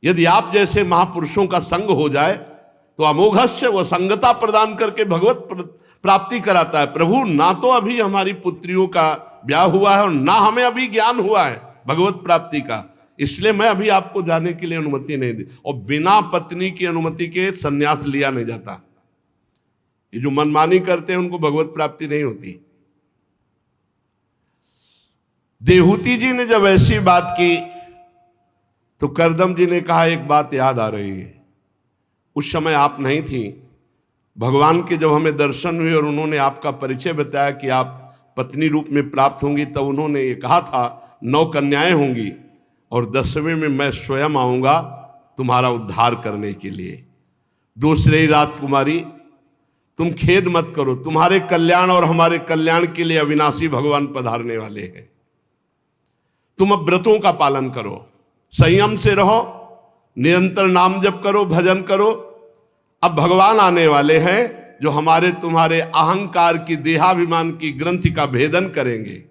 यदि आप जैसे महापुरुषों का संग हो जाए तो अमोघस्य वो संगता प्रदान करके भगवत प्राप्ति कराता है। प्रभु ना तो अभी हमारी पुत्रियों का ब्याह हुआ है और ना हमें अभी ज्ञान हुआ है भगवत प्राप्ति का, इसलिए मैं अभी आपको जाने के लिए अनुमति नहीं दी। और बिना पत्नी की अनुमति के सन्यास लिया नहीं जाता। ये जो मनमानी करते हैं उनको भगवत प्राप्ति नहीं होती। देहूति जी ने जब ऐसी बात की तो करदम जी ने कहा एक बात याद आ रही है, उस समय आप नहीं थी, भगवान के जब हमें दर्शन हुए और उन्होंने आपका परिचय बताया कि आप पत्नी रूप में प्राप्त होंगी, तब उन्होंने ये कहा था 9 कन्याएं होंगी और 10वें में मैं स्वयं आऊंगा तुम्हारा उद्धार करने के लिए। दूसरे ही रात कुमारी तुम खेद मत करो, तुम्हारे कल्याण और हमारे कल्याण के लिए अविनाशी भगवान पधारने वाले हैं। तुम अब व्रतों का पालन करो, संयम से रहो, निरंतर नाम जप करो, भजन करो। अब भगवान आने वाले हैं जो हमारे तुम्हारे अहंकार की, देहाभिमान की ग्रंथि का भेदन करेंगे।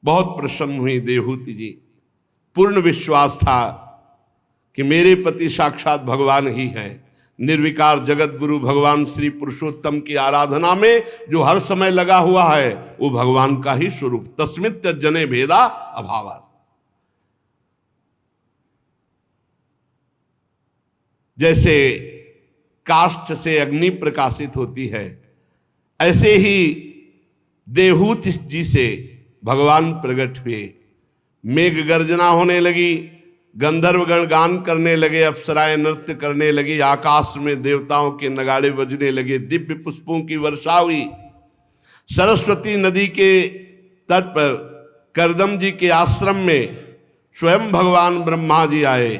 बहुत प्रसन्न हुई देहूति जी, पूर्ण विश्वास था कि मेरे पति साक्षात भगवान ही है। निर्विकार जगत गुरु भगवान श्री पुरुषोत्तम की आराधना में जो हर समय लगा हुआ है वो भगवान का ही स्वरूप। तस्मित् जने भेदा अभावात्। जैसे काष्ठ से अग्नि प्रकाशित होती है, ऐसे ही देहूति जी से भगवान प्रकट हुए। मेघ गर्जना होने लगी, गंधर्वगण गान करने लगे, अप्सराएं नृत्य करने लगी, आकाश में देवताओं के नगाड़े बजने लगे, दिव्य पुष्पों की वर्षा हुई। सरस्वती नदी के तट पर करदम जी के आश्रम में स्वयं भगवान ब्रह्मा जी आए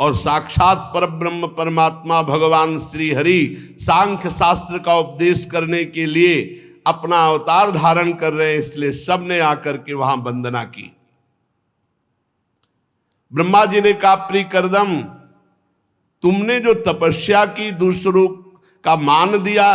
और साक्षात परब्रह्म परमात्मा भगवान श्री हरि सांख्य शास्त्र का उपदेश करने के लिए अपना अवतार धारण कर रहे हैं, इसलिए सबने आकर के वहां वंदना की। ब्रह्मा जी ने कहा, प्रिय कर्दम, तुमने जो तपस्या की, दूसरों का मान दिया,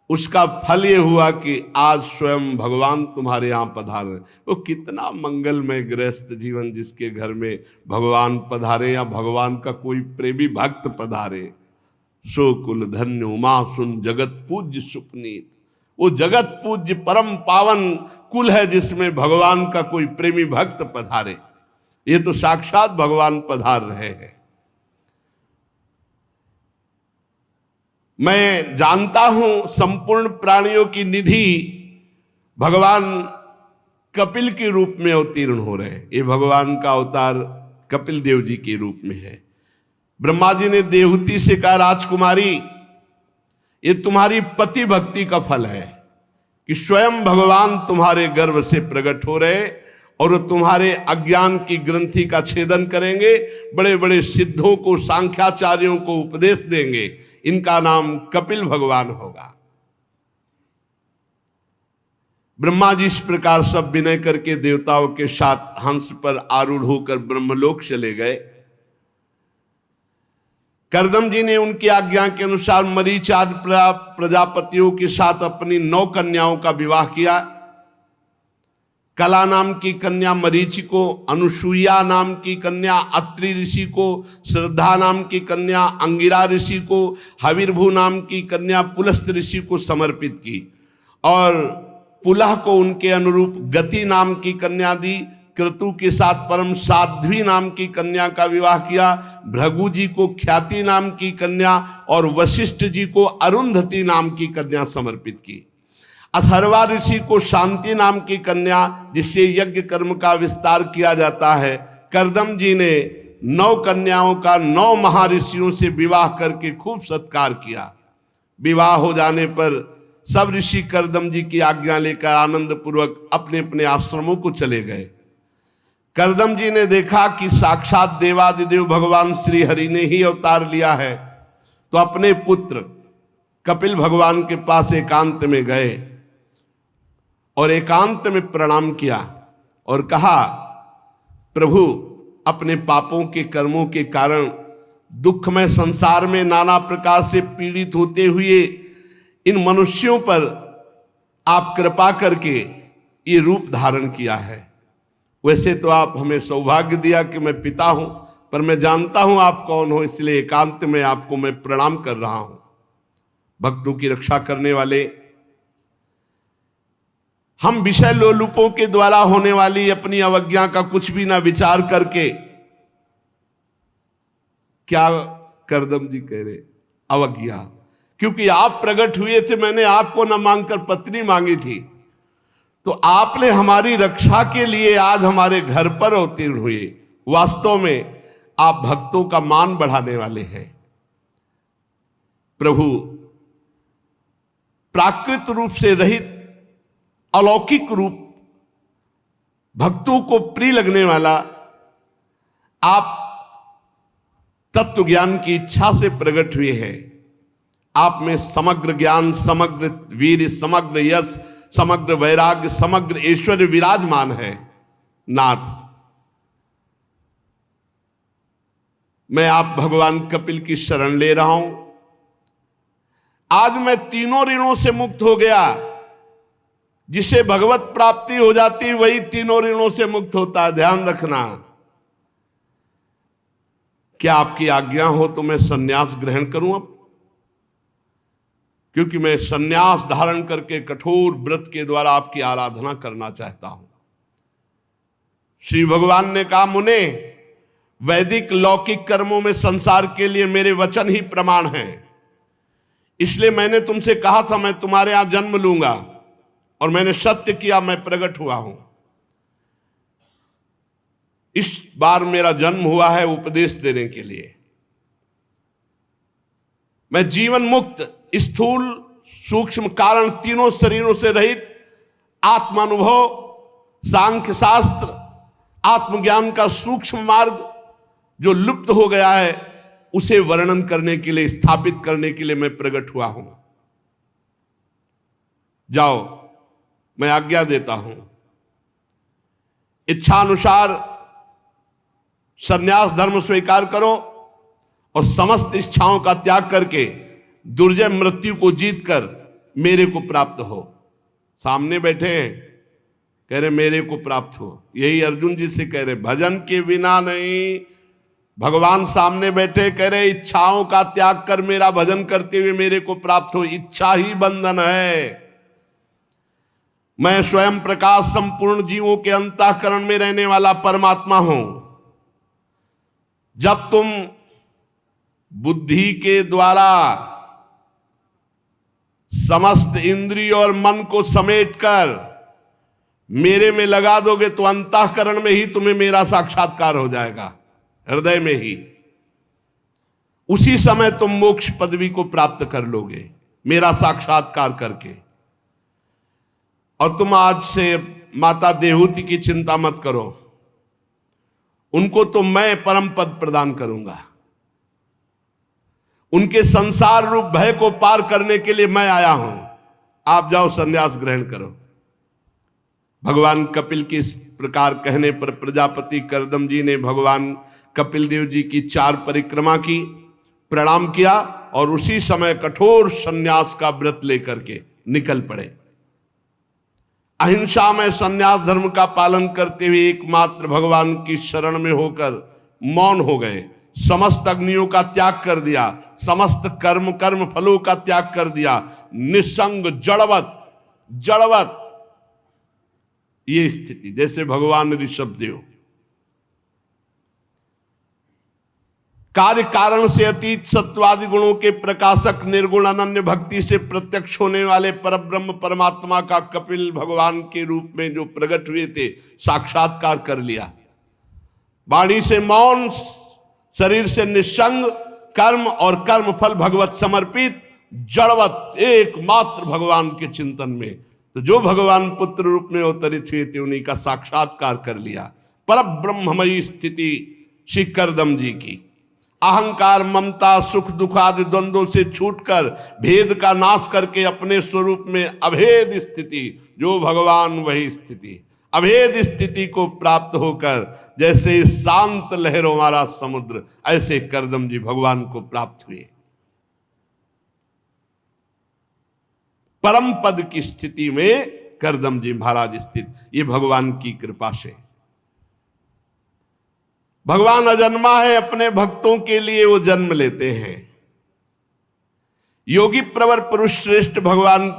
उसका फल ये हुआ कि आज स्वयं भगवान तुम्हारे यहां पधारे। वो कितना मंगलमय गृहस्थ जीवन जिसके घर में भगवान पधारे या भगवान का कोई प्रेमी भक्त पधारे। सो कुल धन्य उमा सुन जगत पूज्य सुपनीत। वो जगत पूज्य परम पावन कुल है जिसमें भगवान का कोई प्रेमी भक्त पधारे। ये तो साक्षात भगवान पधार रहे हैं। मैं जानता हूं संपूर्ण प्राणियों की निधि भगवान कपिल के रूप में अवतीर्ण हो रहे हैं। ये भगवान का अवतार कपिल देव जी के रूप में है। ब्रह्मा जी ने देवहूति से कहा, राजकुमारी, ये तुम्हारी पति भक्ति का फल है कि स्वयं भगवान तुम्हारे गर्भ से प्रकट हो रहे और वो तुम्हारे अज्ञान की ग्रंथि का छेदन करेंगे, बड़े बड़े सिद्धों को, सांख्याचार्यों को उपदेश देंगे। इनका नाम कपिल भगवान होगा। ब्रह्मा जी इस प्रकार सब विनय करके देवताओं के साथ हंस पर आरूढ़ होकर ब्रह्मलोक चले गए। कर्दम जी ने उनकी आज्ञा के अनुसार मरीच आदि प्रजापतियों के साथ अपनी 9 कन्याओं का विवाह किया। कला नाम की कन्या मरीचि को, अनुसुईया नाम की कन्या अत्रि ऋषि को, श्रद्धा नाम की कन्या अंगिरा ऋषि को, हविर्भू नाम की कन्या पुलस्त ऋषि को समर्पित की और पुलह को उनके अनुरूप गति नाम की कन्या दी। क्रतु के साथ परम साध्वी नाम की कन्या का विवाह किया। भृगु जी को ख्याति नाम की कन्या और वशिष्ठ जी को अरुंधति नाम की कन्या समर्पित की। अथर्वा ऋषि को शांति नाम की कन्या, जिससे यज्ञ कर्म का विस्तार किया जाता है। कर्दम जी ने 9 कन्याओं का 9 महर्षियों से विवाह करके खूब सत्कार किया। विवाह हो जाने पर सब ऋषि कर्दम जी की आज्ञा लेकर आनंद पूर्वक अपने अपने आश्रमों को चले गए। कर्दम जी ने देखा कि साक्षात देवादिदेव भगवान श्री हरि ने ही अवतार लिया है, तो अपने पुत्र कपिल भगवान के पास एकांत में गए और एकांत में प्रणाम किया और कहा, प्रभु, अपने पापों के कर्मों के कारण दुखमय संसार में नाना प्रकार से पीड़ित होते हुए इन मनुष्यों पर आप कृपा करके ये रूप धारण किया है। वैसे तो आप हमें सौभाग्य दिया कि मैं पिता हूं, पर मैं जानता हूं आप कौन हो, इसलिए एकांत में आपको मैं प्रणाम कर रहा हूं। भक्तों की रक्षा करने वाले, हम विषय लोलुपों के द्वारा होने वाली अपनी अवज्ञा का कुछ भी ना विचार करके, क्या कर्दम जी कह रहे, अवज्ञा, क्योंकि आप प्रकट हुए थे, मैंने आपको न मांगकर पत्नी मांगी थी, तो आपने हमारी रक्षा के लिए आज हमारे घर पर अवतीर्ण हुए। वास्तव में आप भक्तों का मान बढ़ाने वाले हैं। प्रभु, प्राकृत रूप से रहित अलौकिक रूप, भक्तों को प्रिय लगने वाला, आप तत्व ज्ञान की इच्छा से प्रकट हुए हैं। आप में समग्र ज्ञान, समग्र वीर, समग्र यश, समग्र वैराग्य, समग्र ऐश्वर्य विराजमान है। नाथ, मैं आप भगवान कपिल की शरण ले रहा हूं। आज मैं तीनों ऋणों से मुक्त हो गया। जिसे भगवत प्राप्ति हो जाती वही तीनों ऋणों से मुक्त होता है, ध्यान रखना। क्या आपकी आज्ञा हो तो मैं सन्यास ग्रहण करूं अब, क्योंकि मैं सन्यास धारण करके कठोर व्रत के द्वारा आपकी आराधना करना चाहता हूं। श्री भगवान ने कहा, मुने, वैदिक लौकिक कर्मों में संसार के लिए मेरे वचन ही प्रमाण हैं। इसलिए मैंने तुमसे कहा था मैं तुम्हारे यहां जन्म लूंगा, और मैंने सत्य किया, मैं प्रकट हुआ हूं। इस बार मेरा जन्म हुआ है उपदेश देने के लिए। मैं जीवन मुक्त, स्थूल सूक्ष्म कारण तीनों शरीरों से रहित आत्मानुभव, सांख्य शास्त्र, आत्मज्ञान का सूक्ष्म मार्ग जो लुप्त हो गया है उसे वर्णन करने के लिए, स्थापित करने के लिए मैं प्रकट हुआ हूं। जाओ, मैं आज्ञा देता हूं, इच्छानुसार संन्यास धर्म स्वीकार करो और समस्त इच्छाओं का त्याग करके दुर्जय मृत्यु को जीतकर मेरे को प्राप्त हो। सामने बैठे हैं, कह रहे मेरे को प्राप्त हो। यही अर्जुन जी से कह रहे, भजन के बिना नहीं। भगवान सामने बैठे कह रहे इच्छाओं का त्याग कर मेरा भजन करते हुए मेरे को प्राप्त हो। इच्छा ही बंधन है। मैं स्वयं प्रकाश संपूर्ण जीवों के अंतःकरण में रहने वाला परमात्मा हूं। जब तुम बुद्धि के द्वारा समस्त इंद्रिय और मन को समेटकर मेरे में लगा दोगे तो अंतःकरण में ही तुम्हें मेरा साक्षात्कार हो जाएगा, हृदय में ही। उसी समय तुम मोक्ष पदवी को प्राप्त कर लोगे मेरा साक्षात्कार करके। और तुम आज से माता देवहूति की चिंता मत करो, उनको तो मैं परम पद प्रदान करूंगा। उनके संसार रूप भय को पार करने के लिए मैं आया हूं। आप जाओ संन्यास ग्रहण करो। भगवान कपिल के इस प्रकार कहने पर प्रजापति करदम जी ने भगवान कपिल देव जी की 4 परिक्रमा की, प्रणाम किया और उसी समय कठोर संन्यास का व्रत लेकर के निकल पड़े। अहिंसा में संन्यास धर्म का पालन करते हुए एकमात्र भगवान की शरण में होकर मौन हो गए। समस्त अग्नियों का त्याग कर दिया, समस्त कर्म फलों का त्याग कर दिया, निसंग जड़वत ये स्थिति, जैसे भगवान ऋषभ देव। कार्य कारण से अतीत सत्वादि गुणों के प्रकाशक निर्गुण अनन्य भक्ति से प्रत्यक्ष होने वाले परब्रह्म परमात्मा का कपिल भगवान के रूप में जो प्रकट हुए थे, साक्षात्कार कर लिया। वाणी से मौन, शरीर से निसंग, कर्म और कर्म फल भगवत समर्पित, जड़वत एकमात्र भगवान के चिंतन में। तो जो भगवान पुत्र रूप में अवतरित हुए थे उन्हीं का साक्षात्कार कर लिया। परब्रह्ममयी स्थिति श्री करदम जी की। अहंकार, ममता, सुख दुख आदि द्वंद्वों से छूटकर भेद का नाश करके अपने स्वरूप में अभेद स्थिति, जो भगवान वही स्थिति, अभेद स्थिति को प्राप्त होकर जैसे शांत लहरों वाला समुद्र, ऐसे करदम जी भगवान को प्राप्त हुए। परम पद की स्थिति में करदम जी महाराज स्थित, ये भगवान की कृपा से। भगवान अजन्मा है, अपने भक्तों के लिए वो जन्म लेते हैं। योगी प्रवर पुरुष श्रेष्ठ भगवान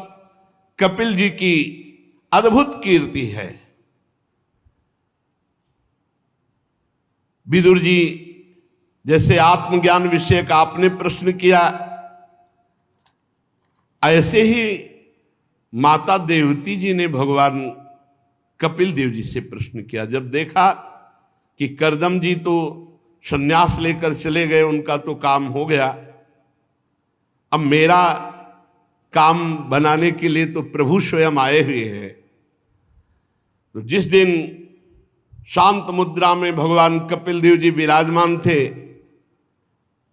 कपिल जी की अद्भुत कीर्ति है। विदुर जी जैसे आत्मज्ञान विषय का आपने प्रश्न किया, ऐसे ही माता देवहूति जी ने भगवान कपिल देव जी से प्रश्न किया। जब देखा कि करदम जी तो संन्यास लेकर चले गए, उनका तो काम हो गया, अब मेरा काम बनाने के लिए तो प्रभु स्वयं आए हुए हैं। तो जिस दिन शांत मुद्रा में भगवान कपिल देव जी विराजमान थे,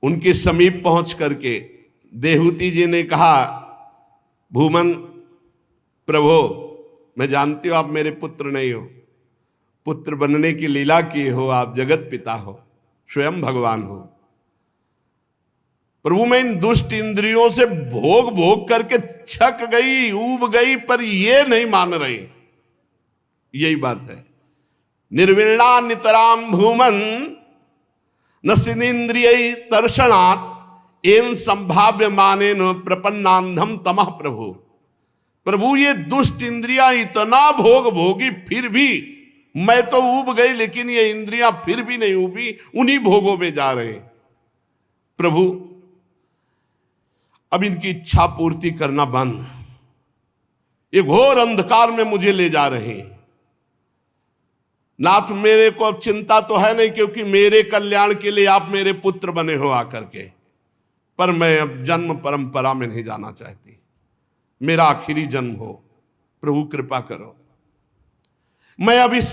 उनके समीप पहुंच करके देवहूति जी ने कहा, भूमन प्रभो, मैं जानती हूं आप मेरे पुत्र नहीं हो, पुत्र बनने की लीला किए हो, आप जगत पिता हो, स्वयं भगवान हो। प्रभु मैं इन दुष्ट इंद्रियों से भोग भोग करके छक गई, ऊब गई, पर ये नहीं मान रही। यही बात है। निर्विणा नितराम भूमन नसिनेन्द्रिय तर्षणात् एन संभाव्य माने न प्रपन्नांधम तमः प्रभु। प्रभु ये दुष्ट इंद्रियां इतना भोग भोगी, फिर भी मैं तो ऊब गई, लेकिन ये इंद्रियां फिर भी नहीं ऊबी, उन्हीं भोगों में जा रहे। प्रभु अब इनकी इच्छा पूर्ति करना बंद, ये घोर अंधकार में मुझे ले जा रहे। नाथ मेरे को अब चिंता तो है नहीं, क्योंकि मेरे कल्याण के लिए आप मेरे पुत्र बने हो आकर के, पर मैं अब जन्म परंपरा में नहीं जाना चाहती, मेरा आखिरी जन्म हो, प्रभु कृपा करो। मैं अब इस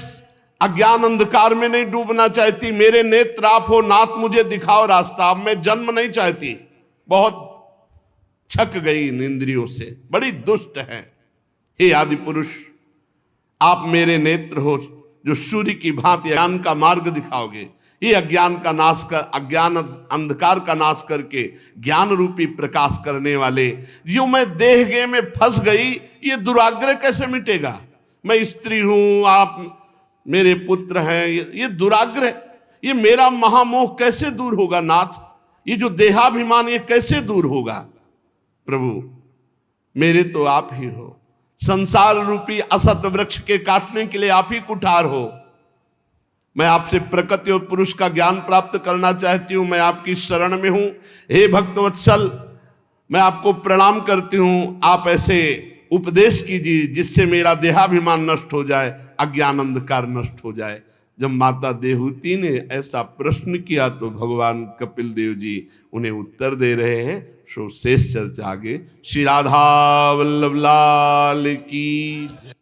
अज्ञान अंधकार में नहीं डूबना चाहती। मेरे नेत्र आप हो नाथ, मुझे दिखाओ रास्ता। अब मैं जन्म नहीं चाहती, बहुत छक गई इन इंद्रियों से, बड़ी दुष्ट है। हे आदि पुरुष, आप मेरे नेत्र हो जो सूर्य की भांति ज्ञान का मार्ग दिखाओगे। ये अज्ञान का नाश कर, अज्ञान अंधकार का नाश करके ज्ञान रूपी प्रकाश करने वाले, जो मैं देह में फंस गई, ये दुराग्रह कैसे मिटेगा? मैं स्त्री हूं, आप मेरे पुत्र हैं, ये दुराग्रह, ये मेरा महामोह कैसे दूर होगा नाथ? ये जो देहाभिमान ये कैसे दूर होगा? प्रभु मेरे तो आप ही हो, संसार रूपी असत वृक्ष के काटने के लिए आप ही कुठार हो। मैं आपसे प्रकृति और पुरुष का ज्ञान प्राप्त करना चाहती हूं, मैं आपकी शरण में हूं। हे भक्तवत्सल, मैं आपको प्रणाम करती हूं। आप ऐसे उपदेश कीजिए जिससे मेरा देहाभिमान नष्ट हो जाए, अज्ञान अंधकार नष्ट हो जाए। जब माता देहूती ने ऐसा प्रश्न किया तो भगवान कपिल देव जी उन्हें उत्तर दे रहे हैं। सो शेष चर्चा आगे। श्री राधा वल्लभ लाल की।